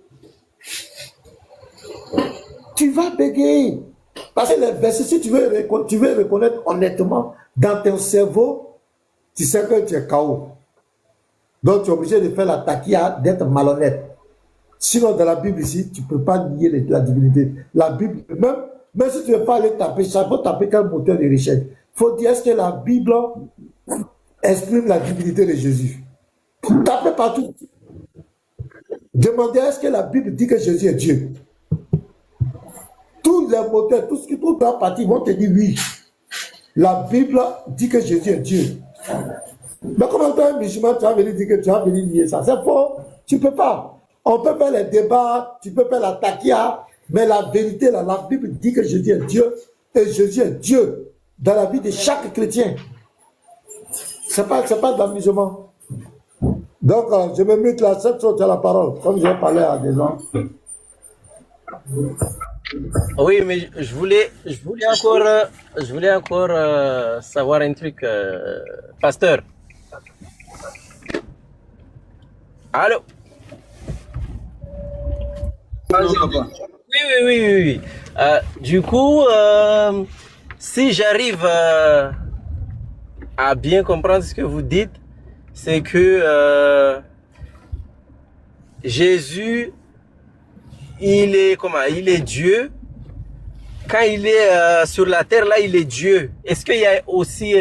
Tu vas bégayer. Parce que les versets, si tu veux reconnaître honnêtement, dans ton cerveau, tu sais que tu es KO. Donc tu es obligé de faire la taquilla, d'être malhonnête. Sinon, dans la Bible ici, tu ne peux pas nier la divinité. La Bible, même si tu ne veux pas aller taper, ça faut taper quel moteur de recherche. Il faut dire, est-ce que la Bible exprime la divinité de Jésus? Tapez partout. Demandez, est-ce que la Bible dit que Jésus est Dieu? Tous les moteurs, toute la partie vont te dire oui. La Bible dit que Jésus est Dieu. Mais comment tu as un musulman, tu vas venir dire que tu vas venir nier ça? C'est faux. Tu ne peux pas. On peut faire les débats, tu peux faire la taquilla, mais la vérité, la Bible dit que Jésus est Dieu, et Jésus est Dieu dans la vie de chaque chrétien. Ce n'est pas d'amusement. Donc, je me mute là, cette chose, tu as la parole, comme je vais parler à des gens. Oui, mais je voulais encore savoir un truc, pasteur. Allô? Oui. Du coup, si j'arrive à bien comprendre ce que vous dites, c'est que Jésus, il est Dieu. Quand il est sur la terre, là, il est Dieu. Est-ce qu'il y a aussi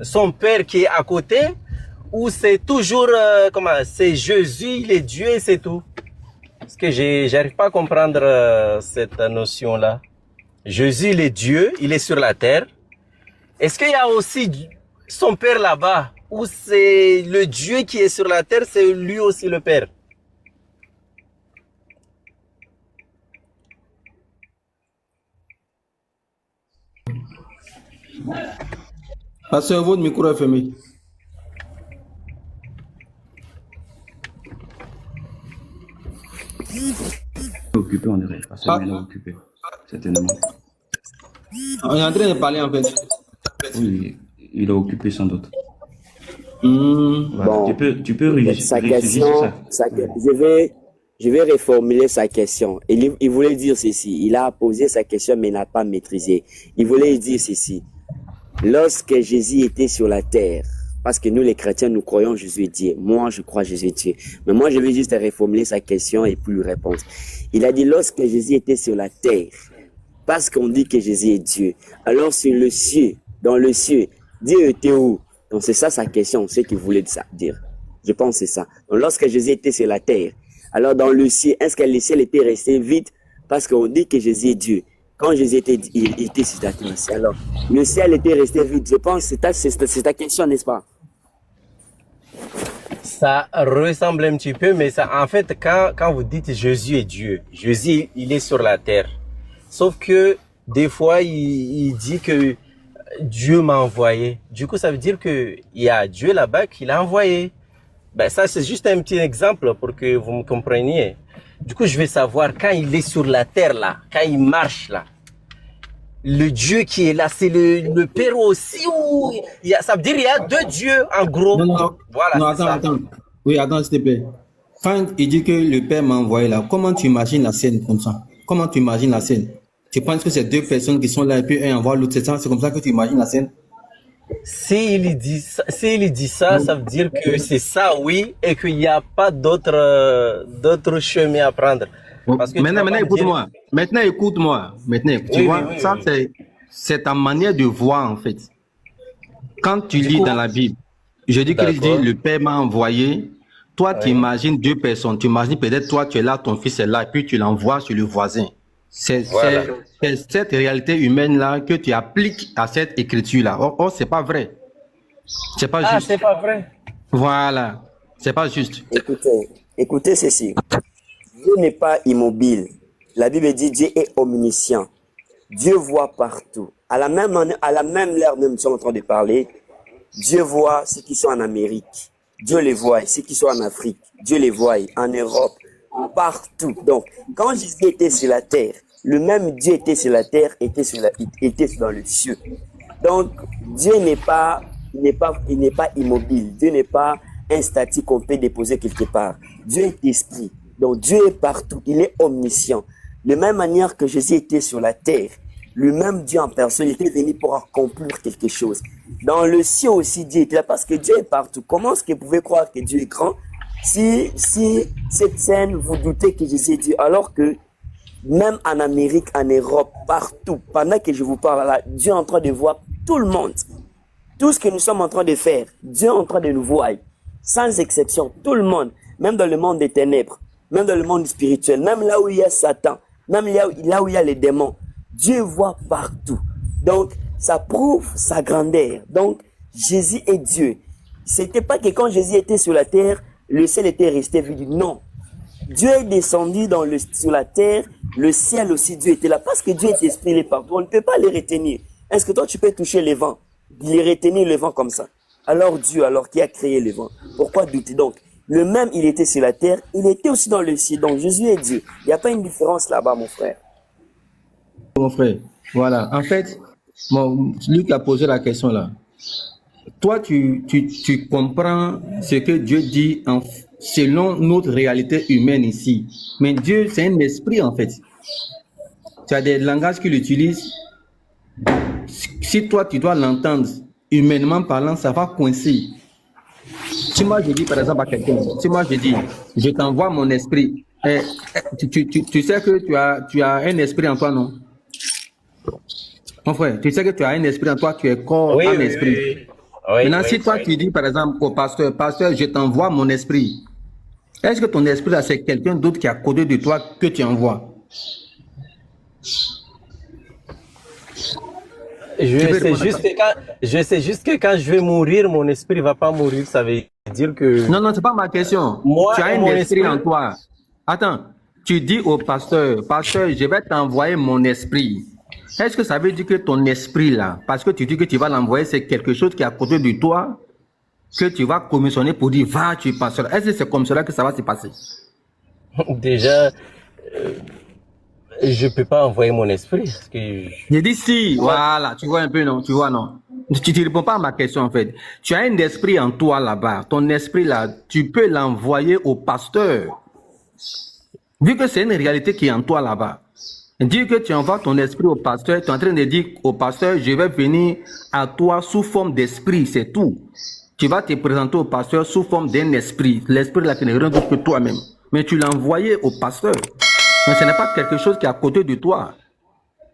son Père qui est à côté? Ou c'est toujours, c'est Jésus, il est Dieu et c'est tout? Parce que j'arrive pas à comprendre cette notion-là. Jésus, il est Dieu, il est sur la terre. Est-ce qu'il y a aussi son Père là-bas? Ou c'est le Dieu qui est sur la terre, c'est lui aussi le Père? Pasteur, votre micro est fermé. Occupé, on dirait. Pasteur, il est occupé. Certainement. On est en train de parler en fait. Oui, il est occupé sans doute. Voilà. Bon, Tu peux sa réfléchir sur question, ça. je vais reformuler sa question. Il voulait dire ceci. Il a posé sa question, mais n'a pas maîtrisé. Il voulait dire ceci. Lorsque Jésus était sur la terre, parce que nous les chrétiens, nous croyons Jésus est Dieu. Moi, je crois Jésus est Dieu. Mais moi, je vais juste reformuler sa question et puis lui répondre. Il a dit, lorsque Jésus était sur la terre, parce qu'on dit que Jésus est Dieu, alors sur le ciel, dans le ciel, Dieu était où? Donc c'est ça sa question, ce qu'il voulait dire. Je pense que c'est ça. Donc lorsque Jésus était sur la terre, alors dans le ciel, est-ce que le ciel était resté vide? Parce qu'on dit que Jésus est Dieu. Quand Jésus était sur la terre, alors le ciel était resté vide. Je pense que c'est ta question, n'est-ce pas? Ça ressemble un petit peu, mais ça, en fait, quand vous dites Jésus est Dieu, Jésus, il est sur la terre. Sauf que des fois, il dit que Dieu m'a envoyé. Du coup, ça veut dire que il y a Dieu là-bas qui l'a envoyé. Ben ça, c'est juste un petit exemple pour que vous me compreniez. Du coup, je vais savoir quand il est sur la terre là, quand il marche là, le Dieu qui est là, c'est le Père aussi ou ça veut dire il y a deux dieux en gros. Non, Voilà. non, attends. Oui, attends, s'il te plaît. Quand il dit que le Père m'a envoyé là, comment tu imagines la scène comme ça? Comment tu imagines la scène? Tu penses que c'est deux personnes qui sont là et puis un envoie l'autre, c'est comme ça que tu imagines la scène? S'il dit ça, ça veut dire que c'est ça, oui, et qu'il n'y a pas d'autres chemins à prendre. Parce que Maintenant, écoute-moi. Maintenant, écoute-moi. Tu Oui, vois, oui, ça, oui. c'est ta manière de voir, en fait. Quand tu lis dans la Bible, je dis qu'il dit, D'accord. le Père m'a envoyé. Toi, tu imagines deux personnes. Tu imagines peut-être toi, tu es là, ton fils est là, et puis tu l'envoies sur le voisin. C'est cette réalité humaine-là que tu appliques à cette écriture-là. Or, c'est pas vrai. C'est pas Ah, juste. c'est pas vrai. Voilà. C'est pas juste. Écoutez ceci. Dieu n'est pas immobile. La Bible dit Dieu est omniscient. Dieu voit partout. À la même heure, même nous sommes en train de parler, Dieu voit ceux qui sont en Amérique. Dieu les voit. Ceux qui sont en Afrique. Dieu les voit. En Europe. Partout. Donc, quand Jésus était sur la terre, le même Dieu était sur la terre, était dans le ciel. Donc, Dieu n'est pas immobile. Dieu n'est pas un statut qu'on peut déposer quelque part. Dieu est esprit. Donc, Dieu est partout. Il est omniscient. De même manière que Jésus était sur la terre, le même Dieu en personne était venu pour accomplir quelque chose. Dans le ciel aussi, Dieu était là parce que Dieu est partout. Comment est-ce que vous pouvez croire que Dieu est grand? Si cette scène, vous doutez que Jésus est Dieu, alors que même en Amérique, en Europe, partout, pendant que je vous parle là, Dieu est en train de voir tout le monde. Tout ce que nous sommes en train de faire, Dieu est en train de nous voir. Sans exception, tout le monde, même dans le monde des ténèbres, même dans le monde spirituel, même là où il y a Satan, même là où il y a les démons, Dieu voit partout. Donc, ça prouve sa grandeur. Donc, Jésus est Dieu. C'était pas que quand Jésus était sur la terre, le ciel était resté vide. Non. Dieu est descendu sur la terre, le ciel aussi, Dieu était là. Parce que Dieu est esprit, il est partout. On ne peut pas les retenir. Est-ce que toi, tu peux toucher les vents, les retenir le vent comme ça? Alors Dieu, qui a créé le vent, pourquoi douter? Donc, le même, il était sur la terre, il était aussi dans le ciel. Donc, Jésus est Dieu. Il n'y a pas une différence là-bas, mon frère. Mon frère, voilà. En fait, Luc a posé la question là. Toi, tu comprends ce que Dieu dit selon notre réalité humaine ici. Mais Dieu, c'est un esprit en fait. Tu as des langages qu'il utilise. Si toi, tu dois l'entendre, humainement parlant, ça va coincer. Si moi, je dis par exemple à quelqu'un, si moi, je dis, je t'envoie mon esprit, tu sais que tu as un esprit en toi, non? Mon frère, tu sais que tu as un esprit en toi, tu es corps, Oui, âme, oui, esprit. oui, oui. Maintenant, si toi, tu dis par exemple au pasteur, je t'envoie mon esprit, est-ce que ton esprit, là, c'est quelqu'un d'autre qui est à côté de toi que tu envoies? Je sais juste que quand je vais mourir, mon esprit va pas mourir. Ça veut dire que... Non, c'est pas ma question. Moi, tu as un mon esprit en toi. Attends, tu dis au pasteur, je vais t'envoyer mon esprit. Est-ce que ça veut dire que ton esprit là, parce que tu dis que tu vas l'envoyer, c'est quelque chose qui est à côté de toi, que tu vas commissionner pour dire, va, tu es pasteur. Est-ce que c'est comme cela que ça va se passer? Déjà, Je peux pas envoyer mon esprit. Parce que J'ai dit si, voilà, tu vois un peu, non? Tu vois, non? Tu ne réponds pas à ma question, en fait. Tu as un esprit en toi là-bas. Ton esprit là, tu peux l'envoyer au pasteur. Vu que c'est une réalité qui est en toi là-bas. Dire que tu envoies ton esprit au pasteur, tu es en train de dire au pasteur, je vais venir à toi sous forme d'esprit, c'est tout. Tu vas te présenter au pasteur sous forme d'un esprit. L'esprit là qui n'est rien d'autre que toi-même. Mais tu l'as envoyé au pasteur. Mais ce n'est pas quelque chose qui est à côté de toi.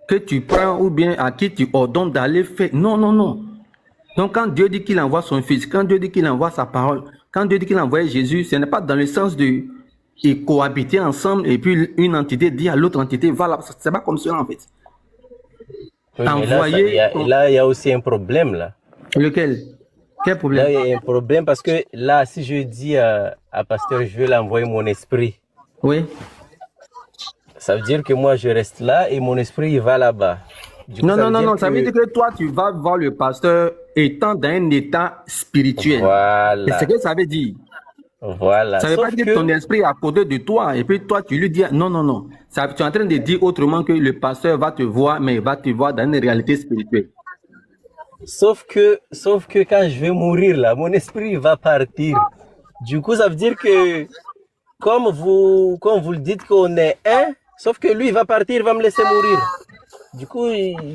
Que tu prends ou bien à qui tu ordonnes d'aller faire. Non, non, non. Donc quand Dieu dit qu'il envoie son fils, quand Dieu dit qu'il envoie sa parole, quand Dieu dit qu'il envoie Jésus, ce n'est pas dans le sens de cohabiter ensemble et puis une entité dit à l'autre entité, voilà, c'est pas comme cela en fait. oui, Envoyer. là, il y a aussi un problème là. Lequel? Quel problème? Là, il y a un problème parce que là, si je dis à pasteur, je vais l'envoyer mon esprit. Oui. Ça veut dire que moi, je reste là et mon esprit, il va là-bas. Du coup, Non, ça non, veut non, dire non, ça veut dire que toi, tu vas voir le pasteur étant dans un état spirituel. Voilà. C'est ce que ça veut dire. Voilà. Ça ne veut pas Sauf dire que ton esprit est à côté de toi et puis toi, tu lui dis non, non, non. Ça, tu es en train de dire autrement que le pasteur va te voir, mais il va te voir dans une réalité spirituelle. Sauf que quand je vais mourir là, mon esprit va partir. Du coup, ça veut dire que comme vous le dites qu'on est un, sauf que lui il va partir, il va me laisser mourir. Du coup,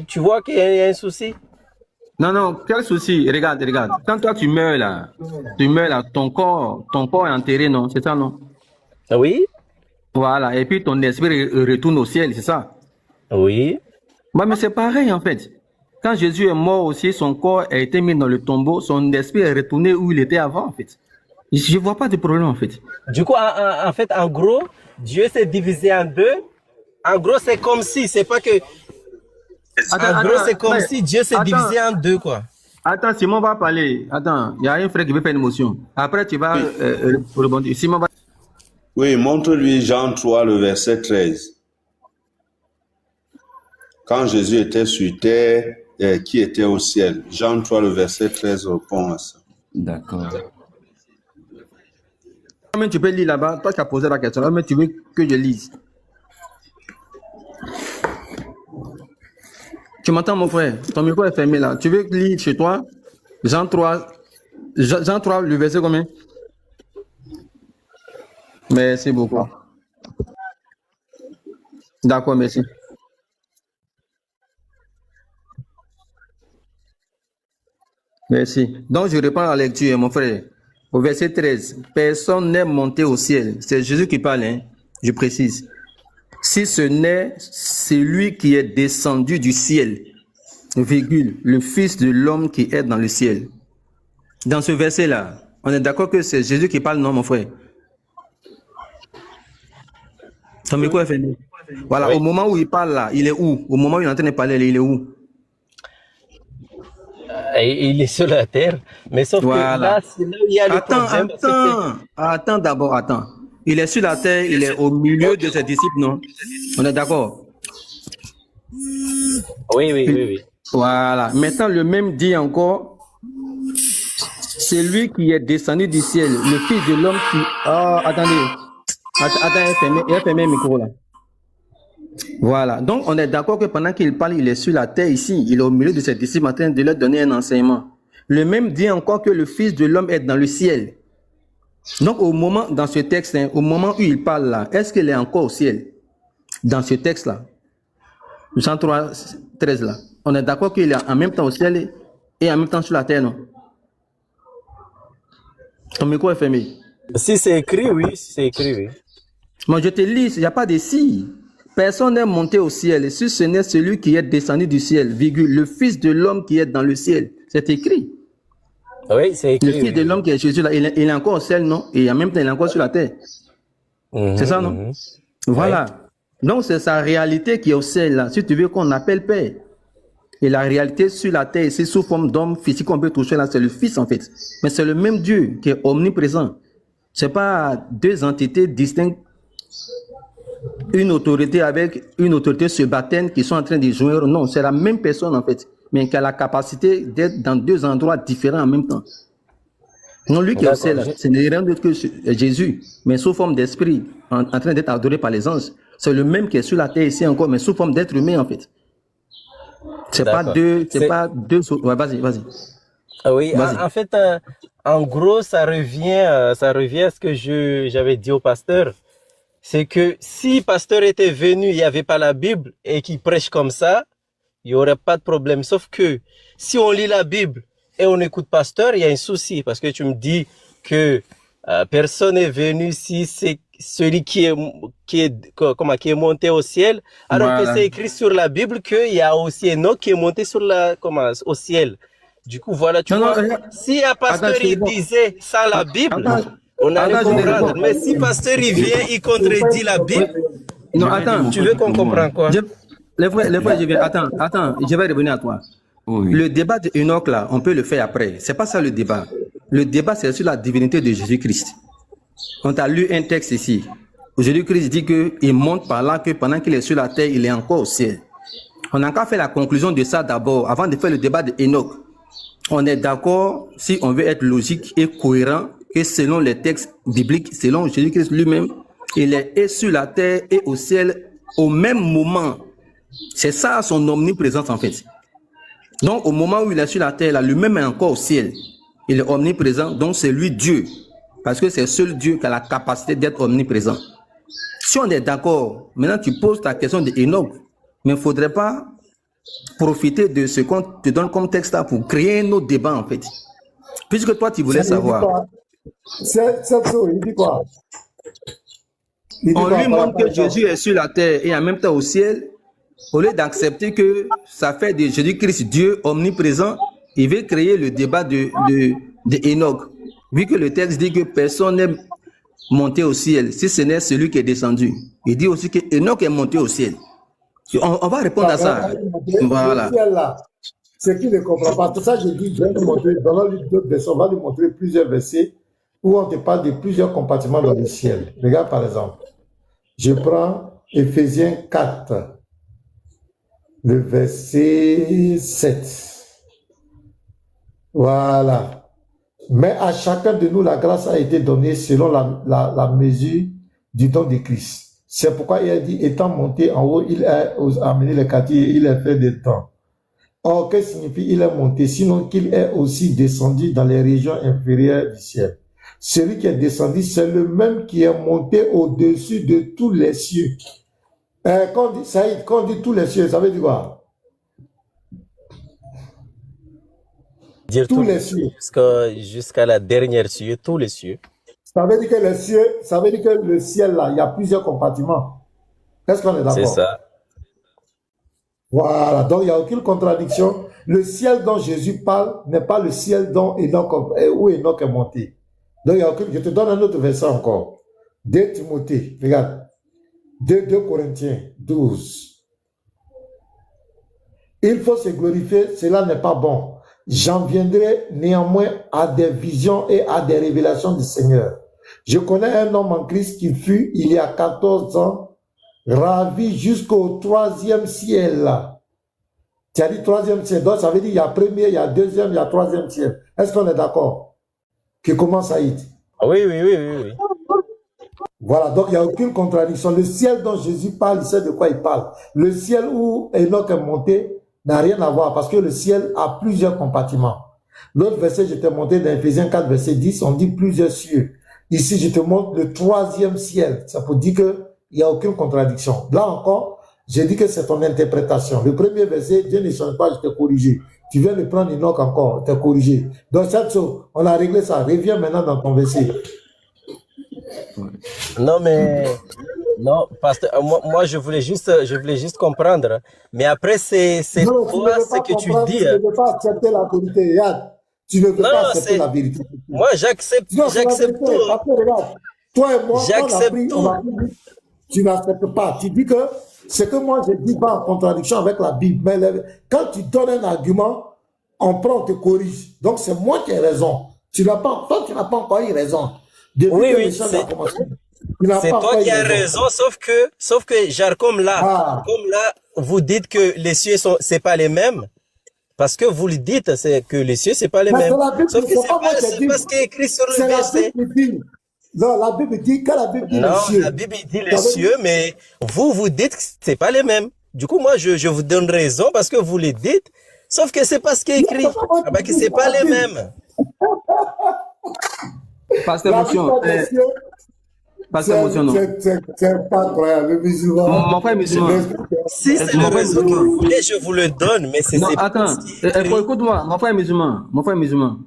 tu vois qu'il y a un souci. Non, non, quel souci? Regarde, regarde. Quand toi tu meurs là, ton corps est enterré, non? C'est ça, non? Oui. Voilà, et puis ton esprit retourne au ciel, c'est ça? Oui. Bah, mais c'est pareil en fait. Quand Jésus est mort aussi, son corps a été mis dans le tombeau, son esprit est retourné où il était avant en fait. Je ne vois pas de problème en fait. Du coup, en fait, en gros, Dieu s'est divisé en deux. En gros, c'est comme si, c'est pas que... En gros, c'est comme si Dieu s'est divisé en deux, quoi. Attends, Simon va parler. Attends, il y a un frère qui veut faire une motion. Après, tu vas rebondir. Simon va... Oui, montre-lui Jean 3, le verset 13. Quand Jésus était sur terre, qui était au ciel. Jean 3, le verset 13 répond à ça. D'accord. Mais tu peux lire là-bas. Toi, tu as posé la question. Mais tu veux que je lise. Tu m'entends, mon frère? Ton micro est fermé là. Tu veux lire chez toi? Jean 3, le verset combien? Merci beaucoup. D'accord, merci. Merci. Donc, je reprends la lecture, mon frère. Au verset 13. Personne n'est monté au ciel. C'est Jésus qui parle, hein? Je précise. Si ce n'est celui qui est descendu du ciel, virgule, le Fils de l'homme qui est dans le ciel. Dans ce verset-là, on est d'accord que c'est Jésus qui parle, non, mon frère? Ton micro est fermé. Voilà, oui. Au moment où il parle là, il est où? Au moment où il est en train de parler, il est où? Il est sur la terre, mais sauf voilà. Que là, c'est là où il y a le problème. Attends d'abord, attends. Il est sur la terre, il est au milieu de ses disciples, non? On est d'accord? Oui. Voilà. Maintenant, le même dit encore, c'est lui qui est descendu du ciel, le Fils de l'homme qui... Oh, attendez. Attends, il a fermé le micro là. Voilà. Donc, on est d'accord que pendant qu'il parle, il est sur la terre ici. Il est au milieu de ses disciples en train de leur donner un enseignement. Le même dit encore que le Fils de l'homme est dans le ciel. Donc, au moment, dans ce texte, hein, au moment où il parle là, est-ce qu'il est encore au ciel? Dans ce texte-là, 103, 13 là. On est d'accord qu'il est en même temps au ciel et en même temps sur la terre, non? Ton micro est fermé. Si c'est écrit, oui. Si c'est écrit, oui. Moi, je te lis, il n'y a pas de si. Personne n'est monté au ciel, et si ce n'est celui qui est descendu du ciel, virgule, le Fils de l'homme qui est dans le ciel. C'est écrit. Oui, c'est écrit. Le Fils de l'homme qui est Jésus, là, il est encore au ciel, non? Et en même temps, il est encore sur la terre. C'est ça, non? Voilà. Ouais. Donc, c'est sa réalité qui est au ciel, là. Si tu veux qu'on appelle Père. Et la réalité sur la terre, c'est sous forme d'homme physique qu'on peut toucher, là, c'est le Fils, en fait. Mais c'est le même Dieu qui est omniprésent. C'est pas deux entités distinctes. Une autorité avec une autorité subalterne qui sont en train de jouer. Non, c'est la même personne en fait, mais qui a la capacité d'être dans deux endroits différents en même temps. Non, lui qui est au ciel, ce n'est rien d'autre que Jésus, mais sous forme d'esprit, en train d'être adoré par les anges. C'est le même qui est sur la terre ici encore, mais sous forme d'être humain en fait. C'est pas deux, c'est pas deux. Ouais, vas-y. Oui, en fait, en gros, ça revient à ce que j'avais dit au pasteur. C'est que si pasteur était venu, il n'y avait pas la Bible et qu'il prêche comme ça, il n'y aurait pas de problème. Sauf que si on lit la Bible et on écoute pasteur, il y a un souci parce que tu me dis que personne n'est venu si c'est celui qui est monté au ciel, alors que c'est écrit sur la Bible qu'il y a aussi Enoch qui est monté au ciel. Du coup, voilà, tu vois, si un pasteur il disait sans la Bible, on allait comprendre. Mais si pasteur il vient, il contredit la Bible, non, attends. Tu veux qu'on comprenne quoi? Les frères, je viens. Attends, je vais revenir à toi. Oui. Le débat de Enoch, là, on peut le faire après. C'est pas ça le débat. Le débat, c'est sur la divinité de Jésus-Christ. On t'a lu un texte ici. Jésus-Christ dit qu'il montre par là que pendant qu'il est sur la terre, il est encore au ciel. On a qu'à faire la conclusion de ça d'abord, avant de faire le débat de Enoch. On est d'accord, si on veut être logique et cohérent, que selon les textes bibliques, selon Jésus-Christ lui-même, il est sur la terre et au ciel au même moment. C'est ça son omniprésence en fait. Donc au moment où il est sur la terre, là, lui-même est encore au ciel. Il est omniprésent, donc c'est lui Dieu. Parce que c'est seul Dieu qui a la capacité d'être omniprésent. Si on est d'accord, maintenant tu poses ta question de Enoch, mais il ne faudrait pas profiter de ce qu'on te donne comme texte là pour créer un autre débat en fait. Puisque toi tu voulais savoir. Il dit quoi? On lui montre que Jésus est sur la terre et en même temps au ciel. Au lieu d'accepter que ça fait de Jésus-Christ Dieu omniprésent, il veut créer le débat de Enoch. Vu que le texte dit que personne n'est monté au ciel, si ce n'est celui qui est descendu. Il dit aussi que Enoch est monté au ciel. On va répondre à ça. Voilà. C'est qu'il ne comprend pas. Tout ça, je dis, je vais lui montrer, dans d'autres versets, on va lui montrer plusieurs versets où on te parle de plusieurs compartiments dans le ciel. Regarde par exemple. Je prends Éphésiens 4. Le verset 7. Voilà. Mais à chacun de nous, la grâce a été donnée selon la mesure du don de Christ. C'est pourquoi il a dit, étant monté en haut, il a amené les quartiers, il a fait des temps. Or, que signifie il est monté? Sinon qu'il est aussi descendu dans les régions inférieures du ciel. Celui qui est descendu, c'est le même qui est monté au-dessus de tous les cieux. Quand on dit tous les cieux, ça veut dire quoi? Dire tous les cieux. Jusqu'à la dernière cieux, tous les cieux. Ça veut dire que les cieux, ça veut dire que le ciel là, il y a plusieurs compartiments. Est-ce qu'on est d'accord? C'est ça. Voilà, donc il n'y a aucune contradiction. Le ciel dont Jésus parle n'est pas le ciel dont où Enoch est monté. Donc il y a aucune... Je te donne un autre verset encore. 2 Timothée, regarde. 2 Corinthiens 12. Il faut se glorifier, cela n'est pas bon. J'en viendrai néanmoins à des visions et à des révélations du Seigneur. Je connais un homme en Christ qui fut, il y a 14 ans, ravi jusqu'au 3e ciel. Tu as dit 3e ciel, donc ça veut dire il y a premier, il y a deuxième, il y a 3e ciel. Est-ce qu'on est d'accord? Qui commence à y? Oui. Voilà, donc il n'y a aucune contradiction. Le ciel dont Jésus parle, il sait de quoi il parle. Le ciel où Enoch est monté n'a rien à voir parce que le ciel a plusieurs compartiments. L'autre verset, je t'ai montré dans Éphésiens 4, verset 10, on dit plusieurs cieux. Ici, je te montre le 3e ciel. Ça peut dire qu'il n'y a aucune contradiction. Là encore, j'ai dit que c'est ton interprétation. Le premier verset, Dieu ne change pas, je t'ai corrigé. Tu viens de prendre Enoch encore, je t'ai corrigé. Donc, cette chose, on a réglé ça. Reviens maintenant dans ton verset. Non, parce que moi je voulais juste comprendre. Mais après, c'est toi ce que tu dis. Tu ne veux pas accepter la vérité, Yann. Tu ne veux pas accepter la vérité. Moi, j'accepte tout. Toi et moi, j'accepte tout. Tu n'acceptes pas. Tu dis que ce que moi je dis va en contradiction avec la Bible. Mais quand tu donnes un argument, on prend, on te corrige. Donc c'est moi qui ai raison. Toi, tu n'as pas encore eu raison. Oui, c'est toi qui as raison, sauf que genre comme là, vous dites que les cieux c'est pas les mêmes, parce que vous le dites, c'est que les cieux c'est pas les mêmes. Sauf que c'est pas ce qui est écrit sur le verset. Non, la Bible dit, quand la Bible dit Non, les cieux, la Bible dit les ça veut cieux, dire- mais vous dites que c'est pas les mêmes. Du coup, moi, je vous donne raison parce que vous les dites, sauf que c'est pas ce qui est écrit. Ah bah, que c'est pas les mêmes. Pasteur la Motion, Bible des cieux, Pasteur Motion, non. c'est pas croyable. Le musulman, Mon frère musulman. Si c'est Mon le frère raison que musulman. vous voulez, je vous le donne, mais c'est Non, pas attends, ce qui est écrit. écoute-moi, mon frère musulman, mon frère musulman.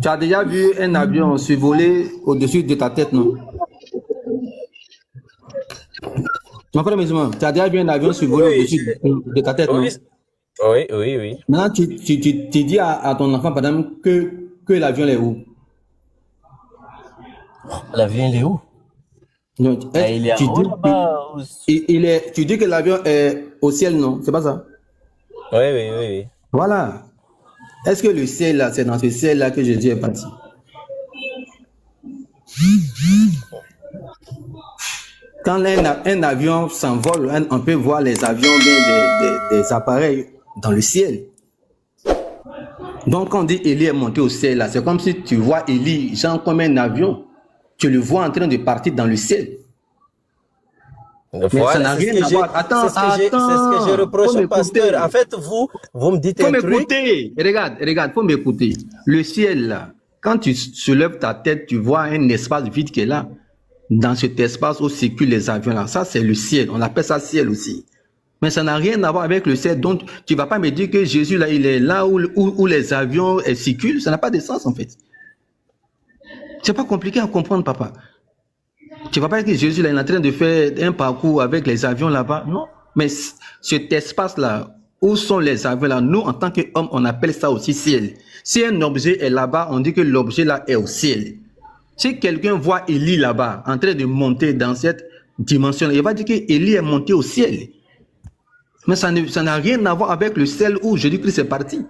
Tu as déjà vu un avion survoler au-dessus de ta tête, non? Mon frère musulman, tu as déjà vu un avion survoler Oui, au-dessus de ta tête, non? Oui. Maintenant, tu dis à ton enfant, par exemple, que l'avion est où? L'avion, il est où? Non, Il est tu en haut dis, là-bas. tu dis que l'avion est au ciel, non? C'est pas ça? Oui. Voilà. Est-ce que le ciel, là, c'est dans ce ciel-là que Jésus est parti? Quand un avion s'envole, on peut voir les avions, des appareils dans le ciel. Donc, quand on dit Élie est monté au ciel, là, c'est comme si tu vois Élie, genre comme un avion. Tu le vois en train de partir dans le ciel. Mais ça n'a rien à voir. Attends, c'est ce que je reproche au pasteur. En fait, vous me dites un truc. Faut m'écouter. Regarde, faut m'écouter. Le ciel, là, quand tu soulèves ta tête, tu vois un espace vide qui est là. Dans cet espace où circulent les avions, là, ça, c'est le ciel. On appelle ça ciel aussi. Mais ça n'a rien à voir avec le ciel. Donc, tu vas pas me dire que Jésus, là, il est là où les avions circulent. Ça n'a pas de sens, en fait. C'est pas compliqué à comprendre, papa. Tu vas pas dire que Jésus là, il est en train de faire un parcours avec les avions là-bas. Non. Mais cet espace-là, où sont les avions là, nous, en tant qu'hommes, on appelle ça aussi ciel. Si un objet est là-bas, on dit que l'objet là est au ciel. Si quelqu'un voit Élie là-bas, en train de monter dans cette dimension-là, il va dire que Élie est monté au ciel. Mais ça n'a rien à voir avec le ciel où Jésus-Christ est parti.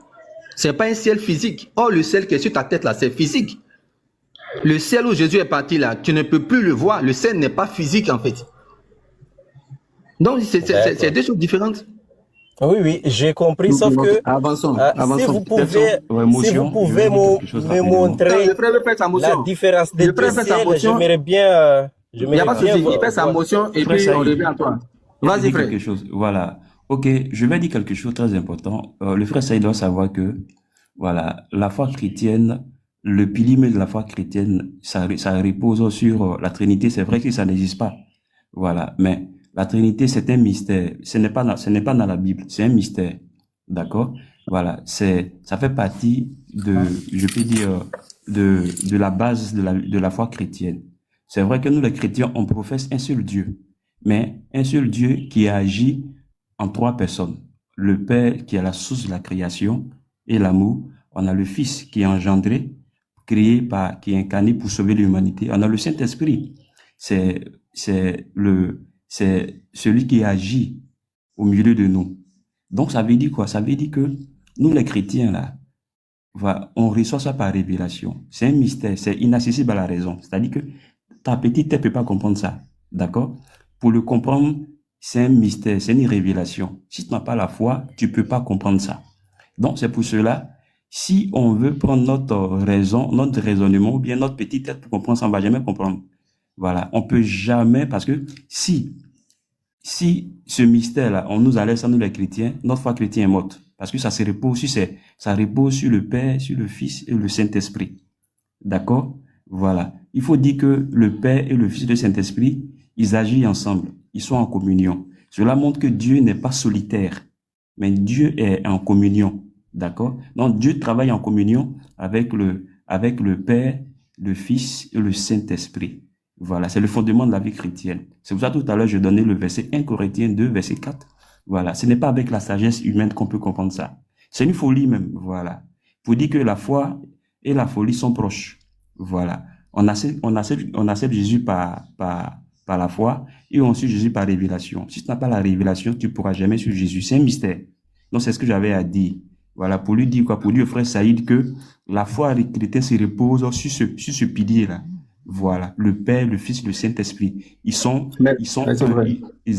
C'est pas un ciel physique. Or, le ciel qui est sur ta tête là, c'est physique. Le ciel où Jésus est parti là, tu ne peux plus le voir. Le ciel n'est pas physique en fait. Donc c'est deux choses différentes. Oui, j'ai compris, sauf que avançons. Si vous pouvez me montrer la différence des deux ciels, j'aimerais bien. Il n'y a pas de souci, il fait sa motion et puis on revient à toi. Vas-y, frère. Quelque chose. Voilà. Ok, je vais dire quelque chose de très important. Le frère Saïd doit savoir que, voilà, la foi chrétienne, le pilier de la foi chrétienne, ça repose sur la Trinité. C'est vrai que ça n'existe pas. Voilà. Mais la Trinité, c'est un mystère. Ce n'est pas dans la Bible. C'est un mystère. D'accord? Voilà. Ça fait partie je peux dire, de la base de la foi chrétienne. C'est vrai que nous, les chrétiens, on professe un seul Dieu. Mais un seul Dieu qui agit en trois personnes. Le Père qui est la source de la création et l'amour. On a le Fils qui est engendré, qui est incarné pour sauver l'humanité. On a le Saint-Esprit. C'est celui qui agit au milieu de nous. Donc, ça veut dire quoi? Ça veut dire que nous, les chrétiens, là, on reçoit ça par révélation. C'est un mystère, c'est inaccessible à la raison. C'est-à-dire que ta petite tête ne peut pas comprendre ça. D'accord? Pour le comprendre, c'est un mystère, c'est une révélation. Si tu n'as pas la foi, tu ne peux pas comprendre ça. Donc, c'est pour cela, si on veut prendre notre raison, notre raisonnement, ou bien notre petite tête pour comprendre ça, on ne va jamais comprendre. Voilà. On peut jamais, parce que si ce mystère-là, on nous laisse à nous les chrétiens, notre foi chrétienne est morte. Parce que ça repose sur le Père, sur le Fils et le Saint-Esprit. D'accord? Voilà. Il faut dire que le Père et le Fils et le Saint-Esprit, ils agissent ensemble. Ils sont en communion. Cela montre que Dieu n'est pas solitaire, mais Dieu est en communion. D'accord? Donc, Dieu travaille en communion avec le Père, le Fils et le Saint-Esprit. Voilà, c'est le fondement de la vie chrétienne. C'est pour ça tout à l'heure, je donnais le verset 1 Corinthiens 2, verset 4. Voilà, ce n'est pas avec la sagesse humaine qu'on peut comprendre ça. C'est une folie même, voilà. Pour dire que la foi et la folie sont proches. Voilà. On accepte Jésus par la foi et on suit Jésus par révélation. Si tu n'as pas la révélation, tu ne pourras jamais suivre Jésus. C'est un mystère. Donc, c'est ce que j'avais à dire. Voilà, pour lui dire quoi? Pour dire au frère Saïd que la foi chrétienne se repose sur ce pilier-là. Voilà, le Père, le Fils, le Saint-Esprit. Ils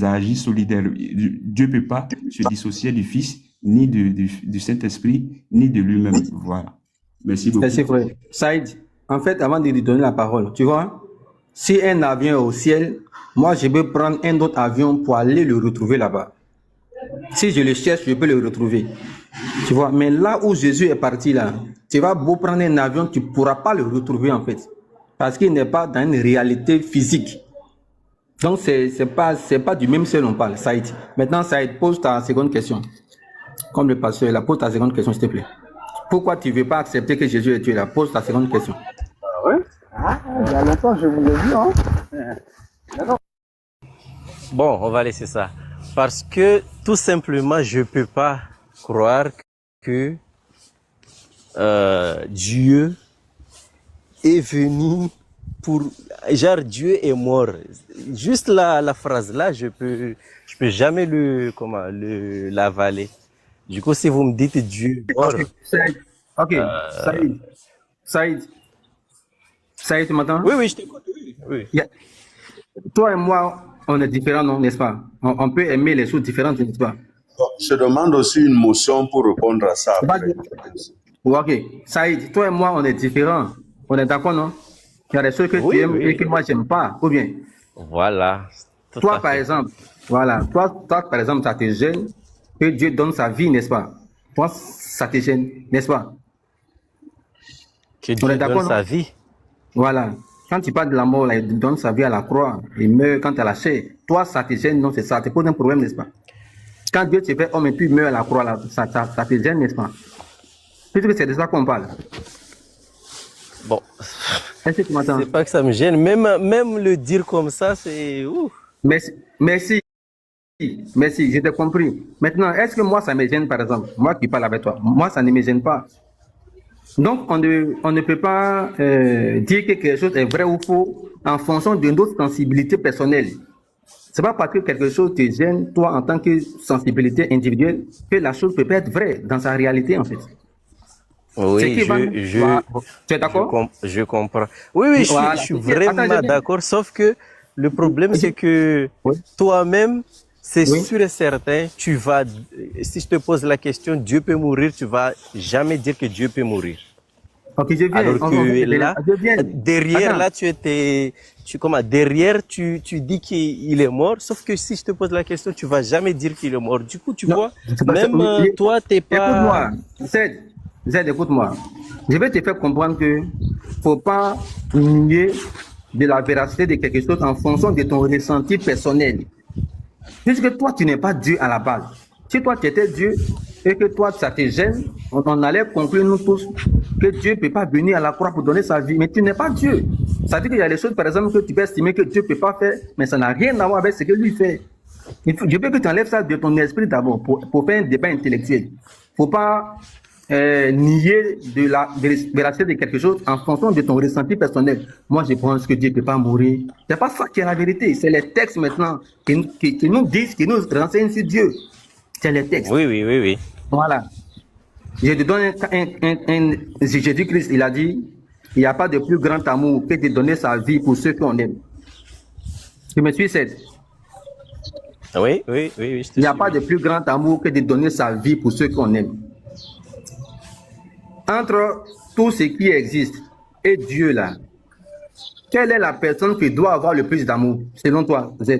agissent solidaires. Dieu ne peut pas se dissocier du Fils, ni du Saint-Esprit, ni de lui-même. Voilà. Merci beaucoup. C'est vrai. Saïd, en fait, avant de lui donner la parole, tu vois, Si un avion est au ciel, moi je peux prendre un autre avion pour aller le retrouver là-bas. Si je le cherche, je peux le retrouver. Tu vois, mais là où Jésus est parti là, tu vas beau prendre un avion, tu ne pourras pas le retrouver en fait. Parce qu'il n'est pas dans une réalité physique. Donc c'est pas du même ciel on parle, Saïd. Maintenant Saïd, pose ta seconde question. Comme le pasteur là, pose ta seconde question s'il te plaît. Pourquoi tu ne veux pas accepter que Jésus est Dieu là? Pose ta seconde question. Ah ouais? Ah, il y a longtemps je vous l'ai dit, hein? Bon, on va laisser ça. Parce que tout simplement, je ne peux pas croire que Dieu est venu pour... Genre, Dieu est mort. Juste la phrase là, je peux jamais l'avaler. Du coup, si vous me dites Dieu est mort... Ok, Saïd, tu m'entends? Oui, je t'écoute. Oui. Toi et moi, on est différents, non, n'est-ce pas? On peut aimer les choses différentes, n'est-ce pas? Je demande aussi une motion pour répondre à ça. Après. Ok, Saïd, toi et moi, on est différents. On est d'accord, non? Il y a des choses que tu aimes et que moi, j'aime pas, ou bien? Voilà. Toi, par exemple, par exemple, ça te gêne que Dieu donne sa vie, n'est-ce pas? Toi, ça te gêne, n'est-ce pas? Que Dieu donne sa vie? Voilà. Quand tu parles de la mort, là, il donne sa vie à la croix, il meurt quand elle a chair. Toi, ça te gêne, non, c'est ça, te pose un problème, n'est-ce pas? Quand Dieu te fait homme et puis il meurt à la croix, là, ça te gêne, n'est-ce pas? Puisque c'est de ça qu'on parle. Bon. Est-ce que tu m'entends? C'est pas que ça me gêne, même le dire comme ça, c'est... Merci, je t'ai compris. Maintenant, est-ce que moi, ça me gêne, par exemple? Moi qui parle avec toi, moi, ça ne me gêne pas. Donc, on ne peut pas dire que quelque chose est vrai ou faux en fonction de notre sensibilité personnelle. C'est pas parce que quelque chose te gêne, toi, en tant que sensibilité individuelle, que la chose peut pas être vraie dans sa réalité, en fait. Oui, tu es d'accord? Je comprends. Oui, je suis vraiment d'accord, sauf que le problème, c'est que toi-même, c'est sûr et certain, si je te pose la question, Dieu peut mourir, tu vas jamais dire que Dieu peut mourir. Ok, je viens. Alors que là, derrière, là, tu dis qu'il est mort, sauf que si je te pose la question, tu vas jamais dire qu'il est mort. Du coup, tu vois, même toi, t'es pas... Écoute-moi, Zed, écoute-moi. Je vais te faire comprendre que faut pas nier de la véracité de quelque chose en fonction de ton ressenti personnel. Puisque toi, tu n'es pas Dieu à la base. Si toi, tu étais Dieu et que toi, ça te gêne, on allait conclure nous tous que Dieu ne peut pas venir à la croix pour donner sa vie. Mais tu n'es pas Dieu. Ça veut dire qu'il y a des choses, par exemple, que tu peux estimer que Dieu ne peut pas faire, mais ça n'a rien à voir avec ce que lui fait. Je veux que tu enlèves ça de ton esprit d'abord pour faire un débat intellectuel. Il ne faut pas nier de la véracité de quelque chose en fonction de ton ressenti personnel. Moi, je pense que Dieu ne peut pas mourir. C'est pas ça qui est la vérité. C'est les textes maintenant qui nous disent, qui nous renseignent sur Dieu. C'est les textes. Oui. Voilà. Je te donne Jésus-Christ, il a dit, il n'y a pas de plus grand amour que de donner sa vie pour ceux qu'on aime. Tu me suis, Cède? Oui. Il n'y a pas de plus grand amour que de donner sa vie pour ceux qu'on aime. Entre tout ce qui existe et Dieu là, quelle est la personne qui doit avoir le plus d'amour, selon toi, Z?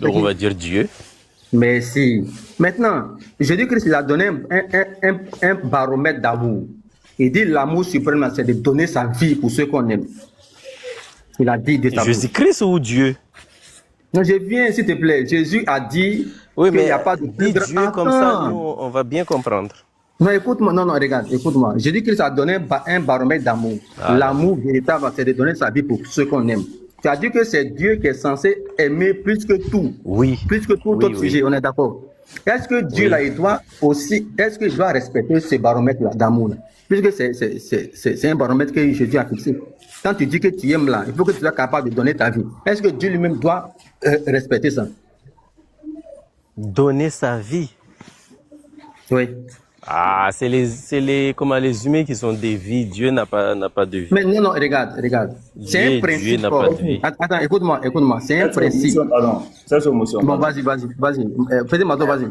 On va dire Dieu. Merci. Maintenant, Jésus-Christ il a donné un baromètre d'amour. Il dit l'amour suprême, c'est de donner sa vie pour ceux qu'on aime. Il a dit de sa Jésus-Christ ou Dieu? Non, je viens, s'il te plaît. Jésus a dit qu'il n'y a pas de plus grand Dieu comme ça, nous, on va bien comprendre. Non, écoute-moi, non, regarde, écoute-moi. Jésus-Christ a donné un baromètre d'amour. L'amour véritable, c'est de donner sa vie pour ceux qu'on aime. Tu as dit que c'est Dieu qui est censé aimer plus que tout. Oui. Plus que tout autre sujet, on est d'accord. Est-ce que Dieu, là, il doit aussi, est-ce qu'il doit respecter ce baromètre d'amour, là? Puisque c'est un baromètre que Jésus a fixé. Quand tu dis que tu aimes là, il faut que tu sois capable de donner ta vie. Est-ce que Dieu lui-même doit respecter ça? Donner sa vie? Oui. Ah, c'est les humains qui sont des vies. Dieu n'a pas de vie. Mais non, regarde. C'est un principe. Dieu n'a pas de vie. Attends, écoute-moi. C'est un principe. Pardon, c'est une motion. Bon, vas-y. Fais-moi vas-y.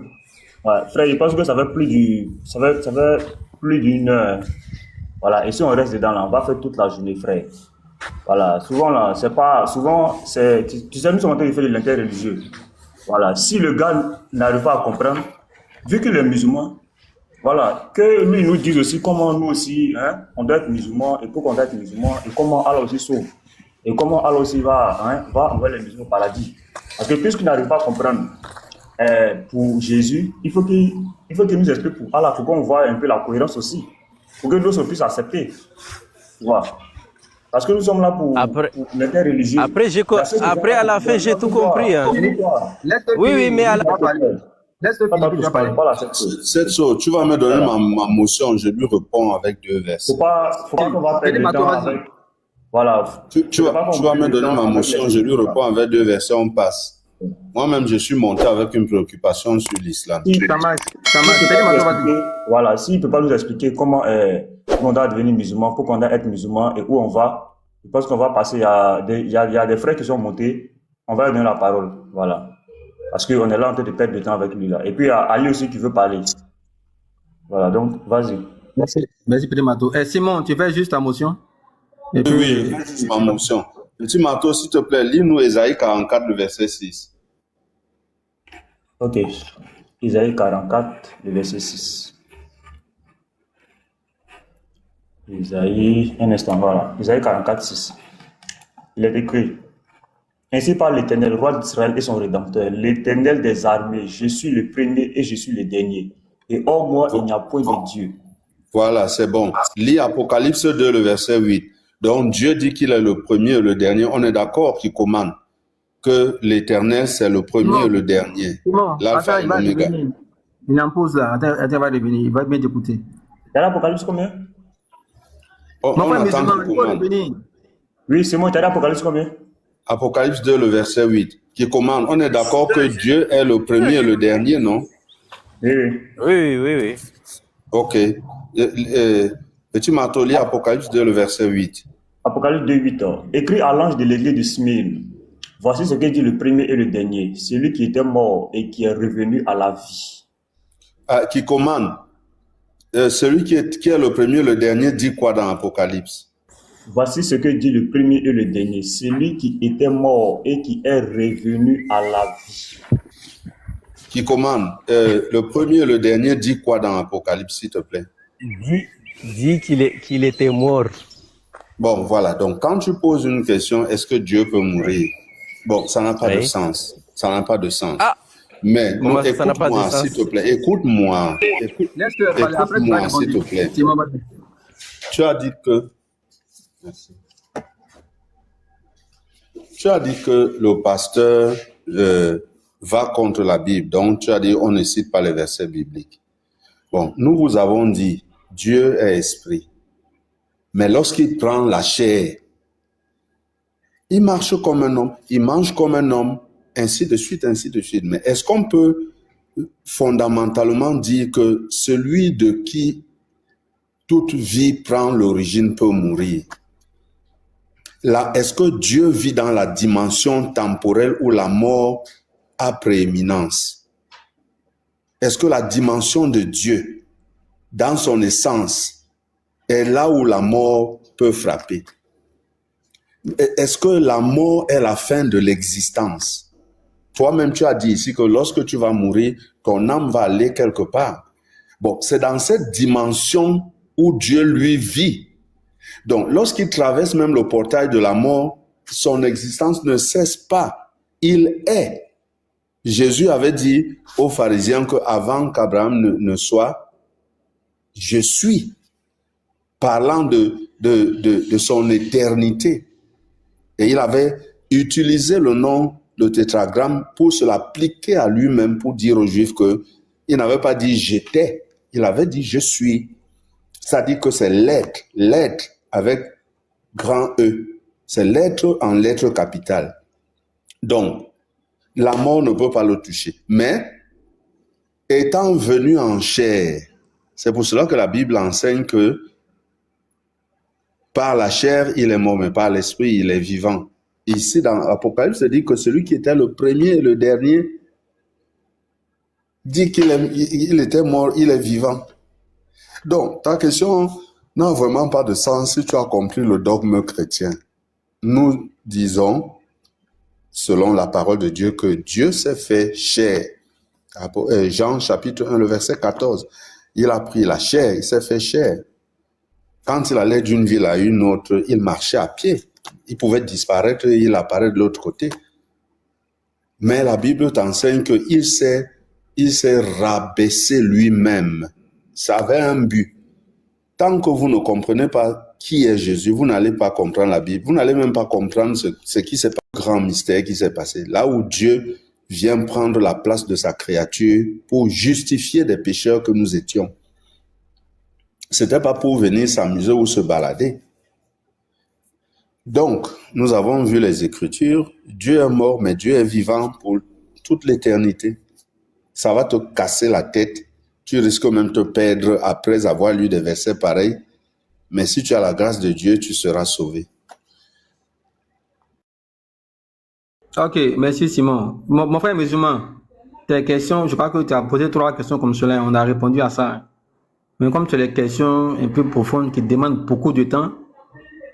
Ouais, frère, je pense que ça fait plus du... Ça fait plus d'une heure. Voilà, et si on reste dedans, là, on va faire toute la journée, frère. Voilà, souvent, là, c'est pas... Souvent, c'est... Tu sais, nous sommes en train de faire de l'interreligieux. Voilà, si le gars n'arrive pas à comprendre, vu qu'il est musulman, voilà, que lui nous dise aussi comment nous aussi, hein, on doit être musulman, et pourquoi on doit être musulman, et comment Allah aussi sauve, et comment Allah aussi va envoyer les musulmans au paradis. Parce que puisqu'il n'arrive pas à comprendre pour Jésus, il faut qu'il nous explique pour Allah, pour qu'on voit un peu la cohérence aussi, pour que nous on puisse accepter. Voilà. Parce que nous sommes là pour l'interreligieux. Après, à la fin, j'ai tout compris. Hein. Oui, mais à la fin... Cette chose, tu vas me donner ma motion, je lui réponds avec 2 versets. Faut pas qu'on va perdre le temps avec... Voilà. Tu vas me donner ma motion, je lui réponds avec 2 versets, on passe. Moi-même, je suis monté avec une préoccupation sur l'islam. Voilà, s'il ne peut pas nous expliquer comment on doit devenir musulman, pourquoi on doit être musulman et où on va, je pense qu'on va passer il y a des frères qui sont montés, on va leur donner la parole. Voilà. Parce qu'on est là en train de perdre du temps avec lui là. Et puis il y a Ali aussi qui veut parler. Voilà, donc vas-y. Merci, Petit Mato. Simon, tu fais juste ta motion? Et puis... Oui, c'est ma motion. Petit Mato, s'il te plaît, lis-nous Ésaïe 44, le verset 6. Ok. Ésaïe 44, le verset 6. Ésaïe, un instant, voilà. Ésaïe 44, 6. Il est écrit: Ainsi parle l'Éternel, roi d'Israël et son Rédempteur, l'Éternel des armées, je suis le premier et je suis le dernier. Et hors moi, il n'y a point de Dieu. Voilà, c'est bon. Lis Apocalypse 2, le verset 8. Donc Dieu dit qu'il est le premier et le dernier. On est d'accord qu'il commande que l'Éternel, c'est le premier et le dernier. L'alpha et l'oméga. Il en pose là. Attends, il va revenir. Il va bien t'écouter. T'as l'Apocalypse combien? On attend qu'il commande. Oui, c'est moi. T'as l'Apocalypse combien? Apocalypse 2, le verset 8, qui commande. On est d'accord que Dieu est le premier et le dernier, non? Oui. Ok. Petit Matoli, Apocalypse 2, le verset 8. Apocalypse 2, 8. Écrit à l'ange de l'église de Smyrne. Voici ce que dit le premier et le dernier, celui qui était mort et qui est revenu à la vie. Qui commande. Celui qui est le premier et le dernier dit quoi dans Apocalypse? Voici ce que dit le premier et le dernier, celui qui était mort et qui est revenu à la vie. Qui commande. Le premier et le dernier dit quoi dans Apocalypse, s'il te plaît? Dit qu'il était mort. Bon, voilà. Donc, quand tu poses une question, est-ce que Dieu peut mourir? Bon, ça n'a pas de sens. Ça n'a pas de sens. Ah! Mais écoute-moi, s'il te plaît. Écoute-moi. Écoute-moi, s'il te plaît. Tu as dit que... Merci. Tu as dit que le pasteur va contre la Bible. Donc, tu as dit on ne cite pas les versets bibliques. Bon, nous vous avons dit, Dieu est esprit. Mais lorsqu'il prend la chair, il marche comme un homme, il mange comme un homme, ainsi de suite, ainsi de suite. Mais est-ce qu'on peut fondamentalement dire que celui de qui toute vie prend l'origine peut mourir? Là, est-ce que Dieu vit dans la dimension temporelle où la mort a prééminence? Est-ce que la dimension de Dieu, dans son essence, est là où la mort peut frapper? Est-ce que la mort est la fin de l'existence? Toi-même, tu as dit ici que lorsque tu vas mourir, ton âme va aller quelque part. Bon, c'est dans cette dimension où Dieu, lui, vit. Donc, lorsqu'il traverse même le portail de la mort, son existence ne cesse pas. Il est. Jésus avait dit aux pharisiens qu'avant qu'Abraham ne soit, je suis, parlant de son éternité. Et il avait utilisé le nom, le tétragramme, pour se l'appliquer à lui-même, pour dire aux Juifs qu'il n'avait pas dit j'étais, il avait dit je suis. Ça dit que c'est l'être avec grand E. C'est l'être en lettres capitales. Donc, la mort ne peut pas le toucher. Mais, étant venu en chair, c'est pour cela que la Bible enseigne que par la chair, il est mort, mais par l'esprit, il est vivant. Ici, dans l'Apocalypse, ça dit que celui qui était le premier et le dernier dit qu'il était mort, il est vivant. Donc, ta question n'a vraiment pas de sens si tu as compris le dogme chrétien. Nous disons, selon la parole de Dieu, que Dieu s'est fait chair. Jean chapitre 1, le verset 14. Il a pris la chair, il s'est fait chair. Quand il allait d'une ville à une autre, il marchait à pied. Il pouvait disparaître et il apparaît de l'autre côté. Mais la Bible t'enseigne qu'il s'est rabaissé lui-même. Ça avait un but. Tant que vous ne comprenez pas qui est Jésus, vous n'allez pas comprendre la Bible. Vous n'allez même pas comprendre ce qui s'est passé, le grand mystère qui s'est passé. Là où Dieu vient prendre la place de sa créature pour justifier des pécheurs que nous étions. C'était pas pour venir s'amuser ou se balader. Donc, nous avons vu les Écritures. Dieu est mort, mais Dieu est vivant pour toute l'éternité. Ça va te casser la tête. Tu risques même de te perdre après avoir lu des versets pareils. Mais si tu as la grâce de Dieu, tu seras sauvé. Ok, merci Simon. Mon frère musulman, tes questions, je crois que tu as posé 3 questions comme cela, on a répondu à ça. Mais comme tu as des questions un peu profondes qui demandent beaucoup de temps,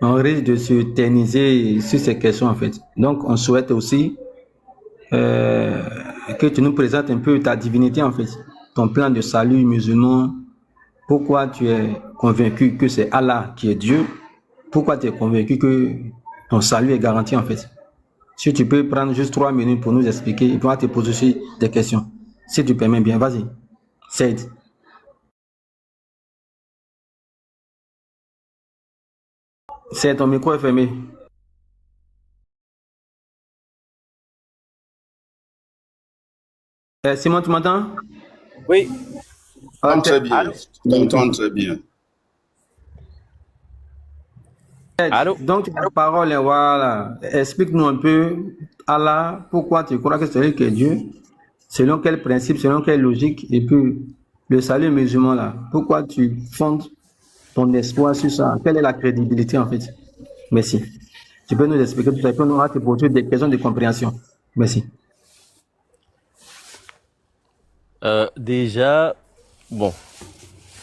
on risque de se terniser sur ces questions en fait. Donc on souhaite aussi que tu nous présentes un peu ta divinité en fait, ton plan de salut musulman, pourquoi tu es convaincu que c'est Allah qui est Dieu, pourquoi tu es convaincu que ton salut est garanti en fait. Si tu peux prendre juste 3 minutes pour nous expliquer, et pour te poser aussi des questions. Si tu permets bien, vas-y. Saïd. C'est ton micro est fermé. Simon, tu m'entends? Oui. Très bien. Je t'entends très bien. Allô? Donc, la parole est voilà. Explique-nous un peu, Allah, pourquoi tu crois que c'est lui qui est Dieu, selon quel principe, selon quelle logique, et puis le salut musulman là, pourquoi tu fondes ton espoir sur ça? Quelle est la crédibilité en fait? Merci. Tu peux nous expliquer tout ça, et puis on aura te poser des questions de compréhension. Merci. Déjà, bon,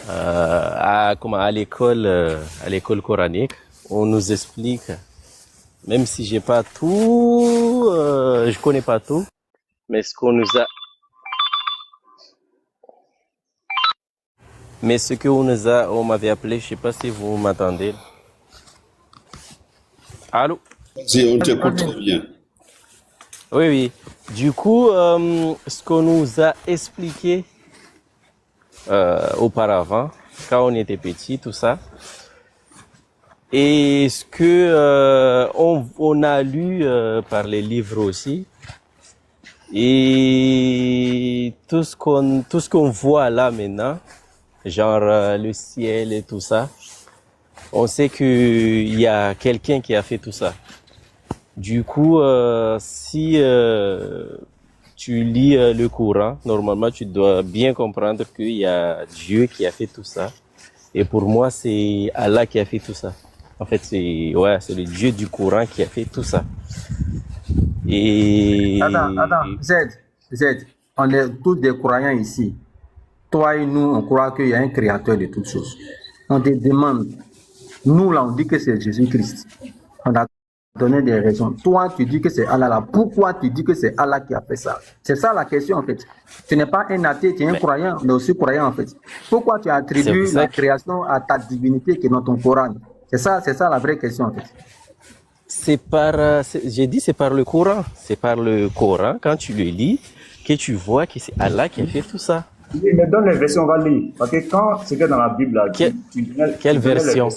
à l'école coranique, on nous explique, même si j'ai pas tout, je connais pas tout, mais ce qu'on on m'avait appelé, je sais pas si vous m'entendez. Allô? Si, on t'écoute très bien. Oui, oui. Du coup, ce qu'on nous a expliqué auparavant, quand on était petit, tout ça, et ce que on a lu par les livres aussi, et tout ce qu'on voit là maintenant, genre le ciel et tout ça, on sait qu'il y a quelqu'un qui a fait tout ça. Du coup, si tu lis le Coran, normalement tu dois bien comprendre qu'il y a Dieu qui a fait tout ça. Et pour moi, c'est Allah qui a fait tout ça. En fait, c'est le Dieu du Coran qui a fait tout ça. Et Attends, Z, on est tous des croyants ici. Toi et nous, on croit qu'il y a un créateur de toutes choses. On te demande, nous là, on dit que c'est Jésus-Christ. On a donné des raisons. Toi, tu dis que c'est Allah là. Pourquoi tu dis que c'est Allah qui a fait ça? C'est ça la question en fait. Tu n'es pas un athée, tu es un croyant, mais aussi croyant en fait. Pourquoi tu attribues la création à ta divinité qui est dans ton Coran? C'est ça la vraie question en fait. J'ai dit c'est par le Coran. C'est par le Coran, quand tu le lis, que tu vois que c'est Allah qui a fait tout ça. Oui, mais donne les versions, on va lire. Parce que quand c'était dans la Bible, là, quelle version?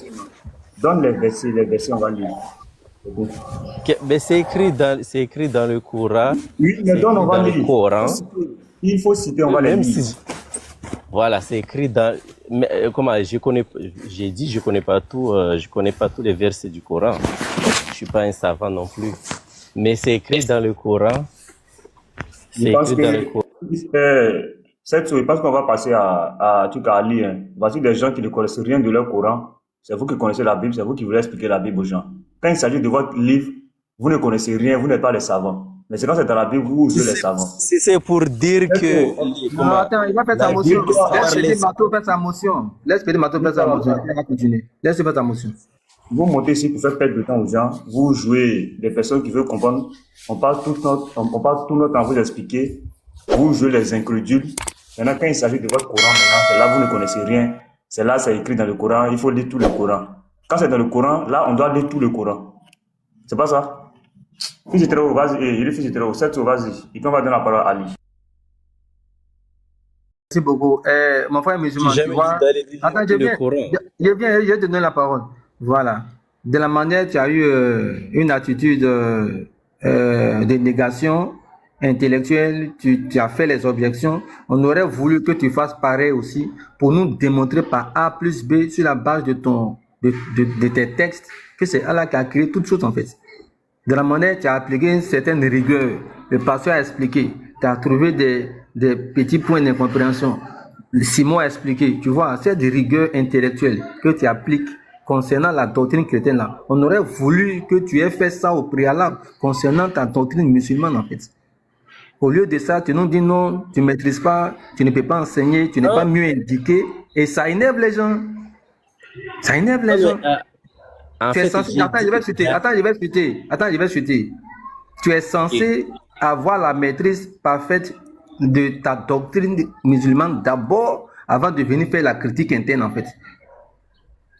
Donne les versions, on va lire. Mais c'est écrit dans le Coran. Oui, mais donne, on va lire. Coran. Il faut citer, on va les lire. Voilà, c'est écrit dans. Mais, comment je connais pas tout. Je connais pas tous les versets du Coran. Je suis pas un savant non plus. Mais c'est écrit dans le Coran. C'est écrit dans le Coran. Je pense qu'on va passer à lire. Hein. Voici des gens qui ne connaissent rien de leur Coran. C'est vous qui connaissez la Bible, c'est vous qui voulez expliquer la Bible aux gens. Quand il s'agit de votre livre, vous ne connaissez rien, vous n'êtes pas les savants. Mais c'est quand c'est dans la Bible, vous jouez les savants. Si c'est pour dire que... Non, attends, il va faire sa La motion. Bible Laisse parle- Petit Mato faire sa motion. Laisse Petit Mato faire sa motion. Il va continuer. Laisse faire sa motion. Vous montez ici pour faire perdre le temps aux gens. Vous jouez des personnes qui veulent comprendre. On parle tout notre temps à vous expliquer. Vous jouez les incrédules. Maintenant, quand il s'agit de votre Coran, maintenant, c'est là vous ne connaissez rien. C'est là, c'est écrit dans le Coran. Il faut lire tout le Coran. Quand c'est dans le Coran, là, on doit lire tout le Coran. C'est pas ça? Fils de Théo, vas-y. Il est fils de Théo. Septo, vas-y. Et puis on va donner la parole à Ali. Merci beaucoup. Mon frère musulman, J'ai tu jamais vois. dit d'aller lire Attends, le Coran. je vais te donner la parole. Voilà. De la manière, tu as eu une attitude de négation intellectuelle, tu as fait les objections. On aurait voulu que tu fasses pareil aussi pour nous démontrer par A plus B sur la base de tes textes que c'est Allah qui a créé toutes choses en fait. De la manière, tu as appliqué une certaine rigueur. Le pasteur a expliqué. Tu as trouvé des petits points d'incompréhension. Simon a expliqué. Tu vois, c'est de rigueur intellectuelle que tu appliques concernant la doctrine chrétienne là. On aurait voulu que tu aies fait ça au préalable concernant ta doctrine musulmane en fait. Au lieu de ça, tu nous dis non, tu ne maîtrises pas, tu ne peux pas enseigner, tu n'es pas mieux indiqué. Et ça énerve les gens. Ça énerve les gens. Tu es censé... Attends, je vais chuter. Tu es censé avoir la maîtrise parfaite de ta doctrine musulmane d'abord avant de venir faire la critique interne en fait.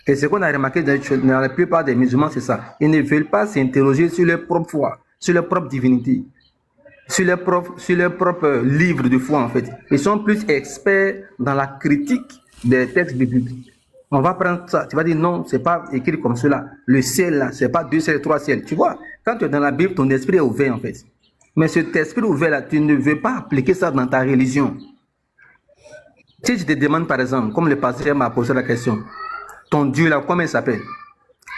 Et ce qu'on a remarqué dans la plupart des musulmans, c'est ça. Ils ne veulent pas s'interroger sur leur propre foi, sur leur propre divinité, sur leur propre livre de foi en fait. Ils sont plus experts dans la critique des textes bibliques. On va prendre ça, tu vas dire non, c'est pas écrit comme cela. Le ciel là, c'est pas 2 ciels, 3 ciels. Tu vois, quand tu es dans la Bible, ton esprit est ouvert en fait. Mais cet esprit ouvert là, tu ne veux pas appliquer ça dans ta religion. Si je te demande par exemple, comme le pasteur m'a posé la question, ton Dieu là, comment il s'appelle?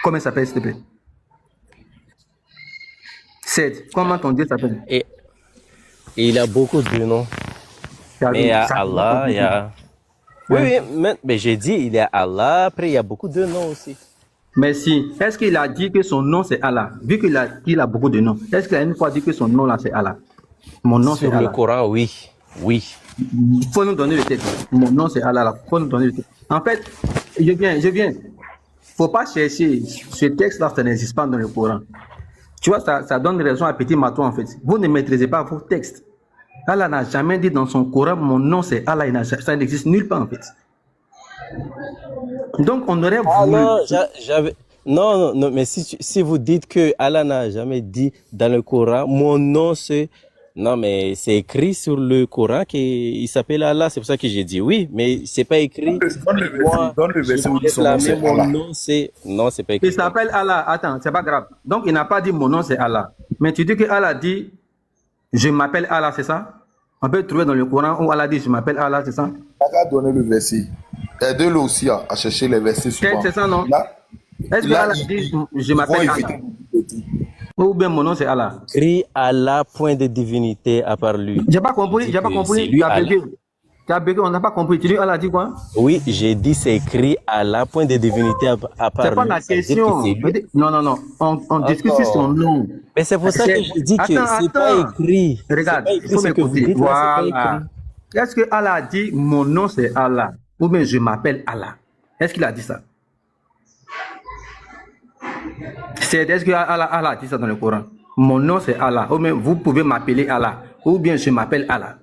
Comment il s'appelle s'il te plaît? Seth, comment ton Dieu s'appelle? Et il a beaucoup de noms. Mais il y a Allah, il y a... Oui, mais j'ai dit, il y a Allah, après il y a beaucoup de noms aussi. Merci. Est-ce qu'il a dit que son nom c'est Allah? Vu qu'il a beaucoup de noms, est-ce qu'il a une fois dit que son nom là c'est Allah? Mon nom c'est Allah. Sur le Coran, oui. Oui. Il faut nous donner le texte. Mon nom c'est Allah là. Il faut nous donner le texte. En fait, je viens. Faut pas chercher. Ce texte là, ça n'existe pas dans le Coran. Tu vois, ça donne raison à Petit Mato en fait. Vous ne maîtrisez pas vos textes. Allah n'a jamais dit dans son Coran, mon nom c'est Allah, ça n'existe nulle part en fait. Donc on aurait voulu... Non, mais si vous dites que Allah n'a jamais dit dans le Coran, mon nom c'est... Non, mais c'est écrit sur le Coran qu'il s'appelle Allah, c'est pour ça que j'ai dit oui, mais c'est pas écrit. Donne le verset où dit son nom c'est Allah. Non, c'est pas écrit. Il s'appelle Allah, attends, c'est pas grave. Donc il n'a pas dit mon nom c'est Allah. Mais tu dis que Allah dit... Je m'appelle Allah, c'est ça? On peut trouver dans le Coran où Allah dit je m'appelle Allah, c'est ça? Il a donné le verset. Aidez-le aussi à chercher les versets suivants. C'est ça, non? Est-ce que Allah dit je m'appelle Allah? Ou bien mon nom c'est Allah? Écrit Allah, point de divinité à part lui. J'ai pas compris. Tu as bugué, on n'a pas compris. Tu dis Allah dit quoi? Oui, j'ai dit c'est écrit Allah, point de divinité à part lui. C'est pas la question. Non. On discute sur son nom. Mais c'est pour ça que je dis que c'est pas écrit. Regarde, il faut m'écouter. Voilà. Est-ce que Allah a dit mon nom c'est Allah? Ou bien je m'appelle Allah? Est-ce qu'il a dit ça? Est-ce que Allah a dit ça dans le Coran? Mon nom c'est Allah. Ou bien vous pouvez m'appeler Allah. Ou bien je m'appelle Allah.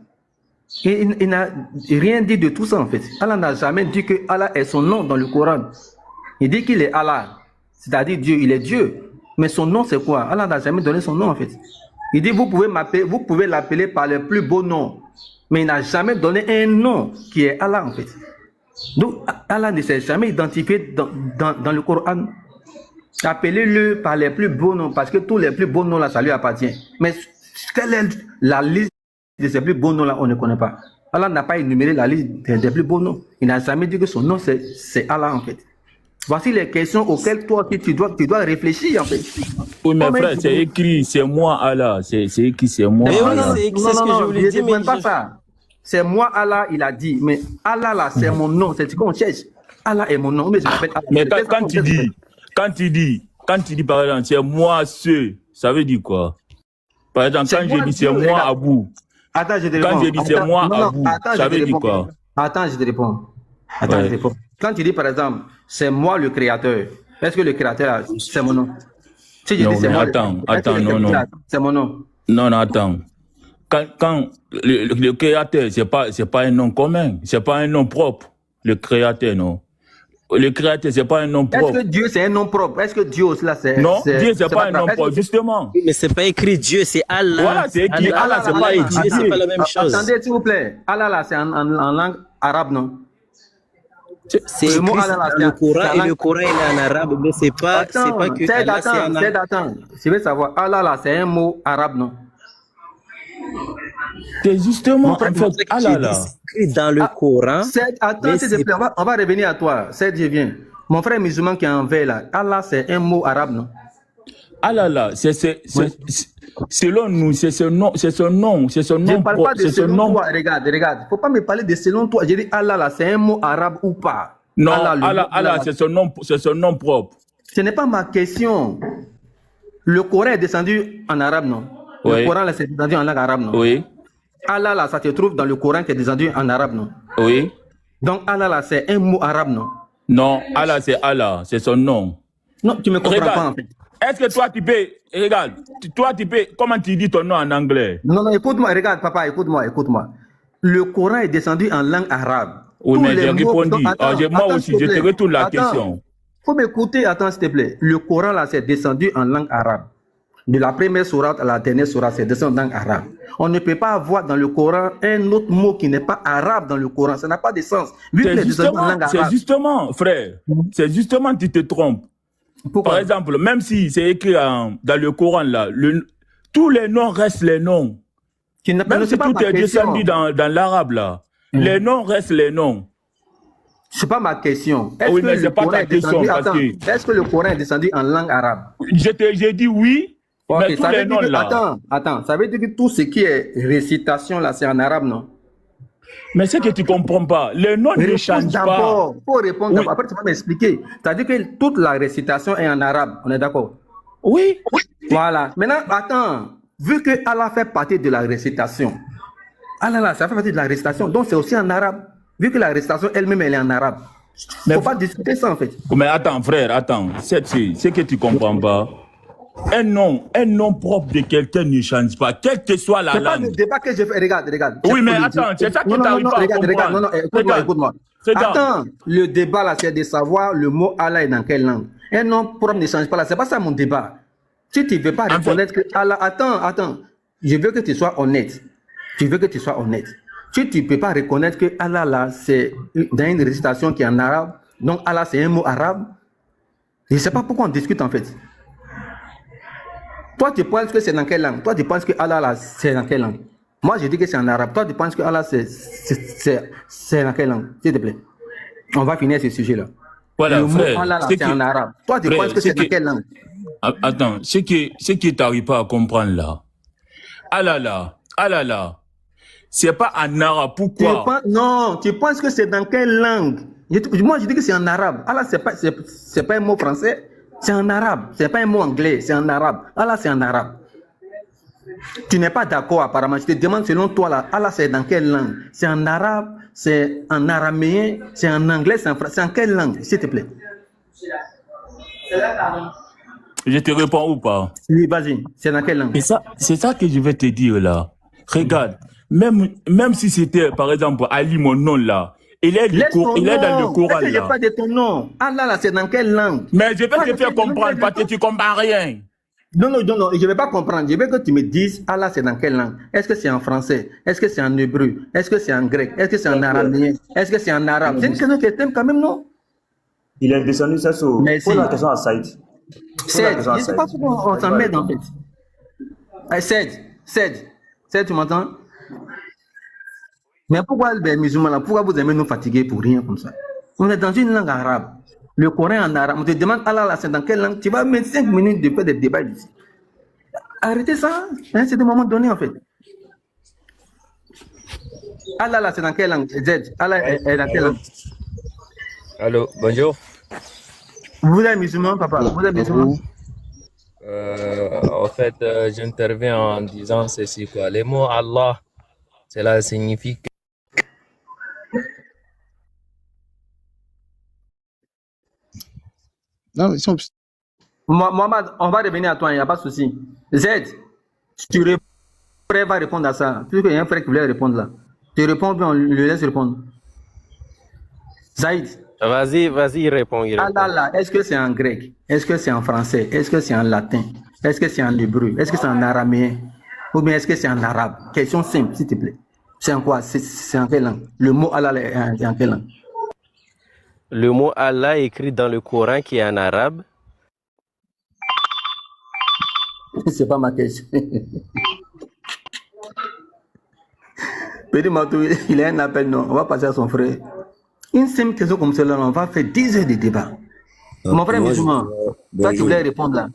Il n'a rien dit de tout ça en fait. Allah n'a jamais dit que Allah est son nom dans le Coran. Il dit qu'il est Allah, c'est-à-dire Dieu, il est Dieu. Mais son nom c'est quoi? Allah n'a jamais donné son nom en fait. Il dit vous pouvez l'appeler par le plus beau nom. Mais il n'a jamais donné un nom qui est Allah en fait. Donc Allah ne s'est jamais identifié dans le Coran. Appelez-le par les plus beaux noms parce que tous les plus beaux noms là ça lui appartient. Mais quelle est la liste de ces plus beaux noms-là, on ne connaît pas. Allah n'a pas énuméré la liste des plus beaux noms. Il n'a jamais dit que son nom, c'est Allah, en fait. Voici les questions auxquelles toi, tu dois réfléchir, en fait. Oui, mais frère, c'est écrit, c'est moi Allah. C'est écrit, c'est moi Allah. C'est ce que je voulais dire, mais pas ça. C'est moi Allah, il a dit. Mais Allah, là, c'est mon nom. C'est ce qu'on cherche. Allah est mon nom, mais je m'appelle Allah. Mais quand tu dis, par exemple, c'est moi ce, ça veut dire quoi? Par exemple, quand je dis c'est moi à bout. Attends, je te réponds. Quand je dis c'est moi à bout, ça veut dire quoi? Attends, je te réponds. Attends, je te réponds. Quand tu dis par exemple, c'est moi le créateur, est-ce que le créateur, c'est mon nom? Si je dis c'est moi. Attends, non. C'est mon nom. Non, attends. Quand le créateur, c'est pas un nom commun, c'est pas un nom propre. Le créateur, non. Le créateur, c'est pas un nom propre. Est-ce que Dieu, c'est un nom propre? Est-ce que Dieu aussi là, c'est... Non, Dieu, c'est pas un nom propre, justement. Mais c'est pas écrit Dieu, c'est Allah. Voilà, c'est écrit Allah, c'est pas écrit Dieu, c'est pas la même chose. Attendez, s'il vous plaît. Allah là, c'est en langue arabe, non? C'est écrit dans le Coran et le Coran il est en arabe, mais c'est pas que Allah c'est en arabe. Attends, je veux savoir, Allah là, c'est un mot arabe, non? C'est justement, en fait, Allah là. Dans le Coran. Attends, s'il te plaît, on va revenir à toi. Je viens. Mon frère musulman qui est en veille là, Allah c'est un mot arabe, non? Allah là, selon nous, c'est son nom, Je ne parle pas de selon toi, regarde. Faut pas me parler de selon toi. Je dis Allah là, c'est un mot arabe ou pas? Non, Allah, c'est son nom propre. Ce n'est pas ma question. Le Coran est descendu en arabe, non? Le Coran là, c'est descendu en langue arabe, non? Oui. Allah là, ça se trouve dans le Coran qui est descendu en arabe, non? Oui. Donc Allah là, c'est un mot arabe, non? Non, Allah, c'est son nom. Non, tu me comprends pas en fait. Est-ce que toi tu peux, comment tu dis ton nom en anglais? Non, écoute-moi, regarde papa, écoute-moi. Le Coran est descendu en langue arabe. Oui, mais j'ai répondu. Moi aussi, je te retourne la question. Faut m'écouter, attends s'il te plaît. Le Coran là, c'est descendu en langue arabe. De la première sourate à la dernière sourate, c'est descendu en langue arabe. On ne peut pas avoir dans le Coran un autre mot qui n'est pas arabe dans le Coran. Ça n'a pas de sens. C'est justement, frère, c'est justement, tu te trompes. Pourquoi? Par exemple, même si c'est écrit dans le Coran là, tous les noms restent les noms. Même si tout est descendu dans l'arabe là, les noms restent les noms. C'est pas ma question. Oui, mais c'est pas ta question. Est-ce que le Coran est descendu en langue arabe? J'ai dit oui, mais tous les noms là. Attends, ça veut dire que tout ce qui est récitation là, c'est en arabe, non? Mais c'est que tu comprends pas. Les noms ne changent pas. Il faut répondre d'abord. Après, tu vas m'expliquer. C'est-à-dire que toute la récitation est en arabe. On est d'accord? Oui. Voilà. Maintenant, attends. Vu que Allah fait partie de la récitation, Allah là, ça fait partie de la récitation. Donc, c'est aussi en arabe. Vu que la récitation elle-même, elle est en arabe. Il ne faut pas discuter ça, en fait. Mais attends, frère, attends. C'est que tu comprends pas. Un nom propre de quelqu'un ne change pas, quelle que soit la langue. C'est pas le débat que je fais. Regarde. Oui, mais attends, c'est ça que tu n'arrives pas à comprendre. Non, écoute-moi. Attends, le débat là, c'est de savoir le mot Allah est dans quelle langue. Un nom propre ne change pas là, c'est pas ça mon débat. Si tu ne veux pas reconnaître que Allah... Attends. Je veux que tu sois honnête. Si tu ne peux pas reconnaître que Allah là, c'est dans une récitation qui est en arabe, donc Allah c'est un mot arabe, je ne sais pas pourquoi on discute en fait. Toi, tu penses que c'est dans quelle langue? Toi, tu penses que Allah, là, c'est dans quelle langue? Moi, je dis que c'est en arabe. Toi, tu penses que Allah, c'est dans quelle langue? S'il te plaît. On va finir ce sujet-là. Voilà, le frère, mot Allah, là, c'est en arabe. Toi, tu penses que c'est dans quelle langue? Attends, ce qui tu n'arrives pas à comprendre là. Allah là, c'est pas en arabe. Pourquoi? Non, tu penses que c'est dans quelle langue? Moi, je dis que c'est en arabe. Allah, c'est pas un mot français. C'est en arabe, c'est pas un mot anglais, c'est en arabe. Allah, c'est en arabe. Tu n'es pas d'accord apparemment. Je te demande selon toi là, Allah, c'est dans quelle langue? C'est en arabe, c'est en araméen, c'est en anglais, c'est en français. C'est en quelle langue, s'il te plaît? Je te réponds ou pas? Oui, vas-y. C'est dans quelle langue? C'est ça que je vais te dire là. Regarde, même si c'était par exemple Ali, mon nom là. Il est dans le Coran là. Je ne pas de ton nom. Allah là, c'est dans quelle langue? Mais je vais te faire comprendre parce que tu ne comprends rien. Non, je ne vais pas comprendre. Je veux que tu me dises Allah c'est dans quelle langue? Est-ce que c'est en français? Est-ce que c'est en hébreu? Est-ce que c'est en grec? Est-ce que c'est en araméen? Est-ce que c'est en arabe? C'est une question que t'aimes quand même, non? Il est descendu ça sur... Merci. Pose la question à Saïd. Saïd, je ne sais pas pourquoi on s'emmerde en fait. Saïd, tu m'entends? Mais pourquoi les musulmans là, pourquoi vous aimez nous fatiguer pour rien comme ça? On est dans une langue arabe. Le Coran en arabe. On te demande Allah là, c'est dans quelle langue? Tu vas mettre 5 minutes de faire des débats ici. Arrêtez ça. Hein, c'est des moments donnés en fait. Allah là, c'est dans quelle langue? Allah est dans quelle langue? Allô, bonjour. Vous êtes musulman, papa? Vous êtes musulman? En fait, j'interviens en disant ceci, quoi. Les mots Allah, cela signifie que... Non, ils sont... Mohamed, on va revenir à toi, il n'y a pas de souci. Z, tu réponds, frère va répondre à ça. Plus qu'il y a un frère qui voulait répondre là. Tu réponds, bien on le laisse répondre. Zaïd. Vas-y, réponds. Ah là là, est-ce que c'est en grec? Est-ce que c'est en français? Est-ce que c'est en latin? Est-ce que c'est en hébreu? Est-ce que c'est en araméen? Ou bien est-ce que c'est en arabe? Question simple, s'il te plaît. C'est en quoi? C'est en quelle langue? Le mot Allah est en quelle langue? Le mot Allah est écrit dans le Coran qui est en arabe. C'est pas ma question. Petit Matou, il a un appel, non? On va passer à son frère. Une simple question comme celle-là, on va faire 10 heures de débat. Mon frère musulman, toi qui voulais répondre là.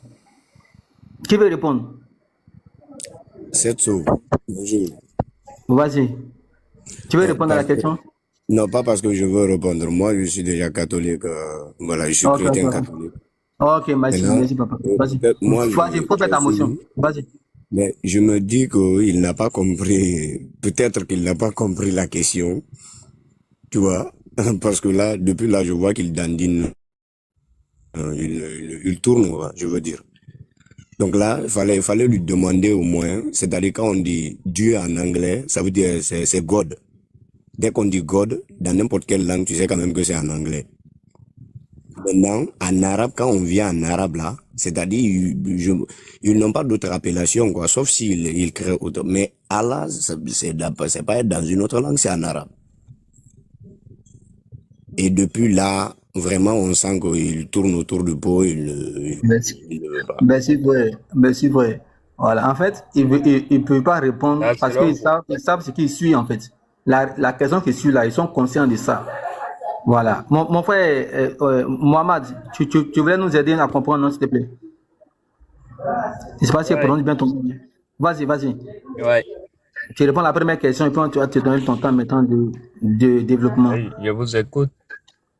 Qui veut répondre? C'est tout. Bonjour. Vas-y. Tu veux répondre à la question? Non, pas parce que je veux répondre. Moi, je suis déjà catholique. Voilà, je suis chrétien catholique. Ok, merci papa. Vas-y. Vas-y, faut faire ta motion. Vas-y. Mais je me dis qu'il n'a pas compris. Peut-être qu'il n'a pas compris la question. Tu vois? Parce que là, depuis là, je vois qu'il dandine. Il tourne, je veux dire. Donc là, il fallait lui demander au moins, c'est-à-dire quand on dit Dieu en anglais, ça veut dire c'est God. Dès qu'on dit God, dans n'importe quelle langue, tu sais quand même que c'est en anglais. Maintenant, en arabe, quand on vient en arabe là, c'est-à-dire, ils n'ont pas d'autre appellation, quoi, sauf s'ils créent autre. Mais Allah, c'est pas dans une autre langue, c'est en arabe. Et depuis là, vraiment, on sent qu'il tourne autour du pot. Merci, frère. Voilà, en fait, il ne peut pas répondre parce qu'ils savent ce qu'ils suivent, en fait. La question qu'ils suivent là, ils sont conscients de ça. Voilà. Mon frère, Mohamed, tu voulais nous aider à comprendre, non, s'il te plaît? Je ne sais pas si tu prononces bien ton nom. Vas-y. Ouais. Tu réponds à la première question et puis tu vas te donner ton temps maintenant de développement. Oui, je vous écoute.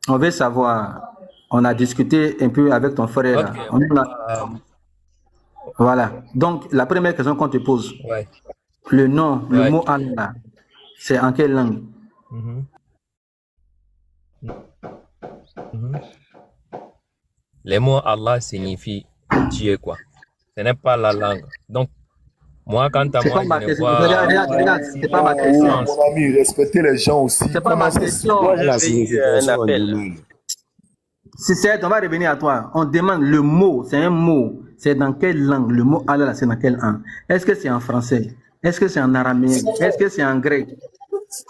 On veut savoir, on a discuté un peu avec ton frère. Okay. Voilà. Donc, la première question qu'on te pose, le nom, le mot Allah, c'est en quelle langue? Les mots Allah signifie Dieu, quoi. Ce n'est pas la langue. Donc, moi, quant à moi, je ne vois... Regarde, c'est pas ma question. Mon ami, respectez les gens aussi. C'est pas ma question. Moi, j'ai un appel. Si c'est, on va revenir à toi. On demande le mot, c'est un mot. C'est dans quelle langue? Le mot Allah, c'est dans quelle langue? Est-ce que c'est en français? Est-ce que c'est en araméen? Est-ce que c'est en grec?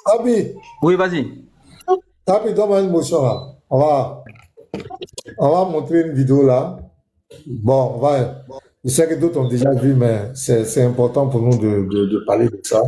Abi. Oui, vas-y. Abi, donne-moi une motion là. On va montrer une vidéo là. Bon, je sais que d'autres ont déjà vu, mais c'est important pour nous de parler de ça.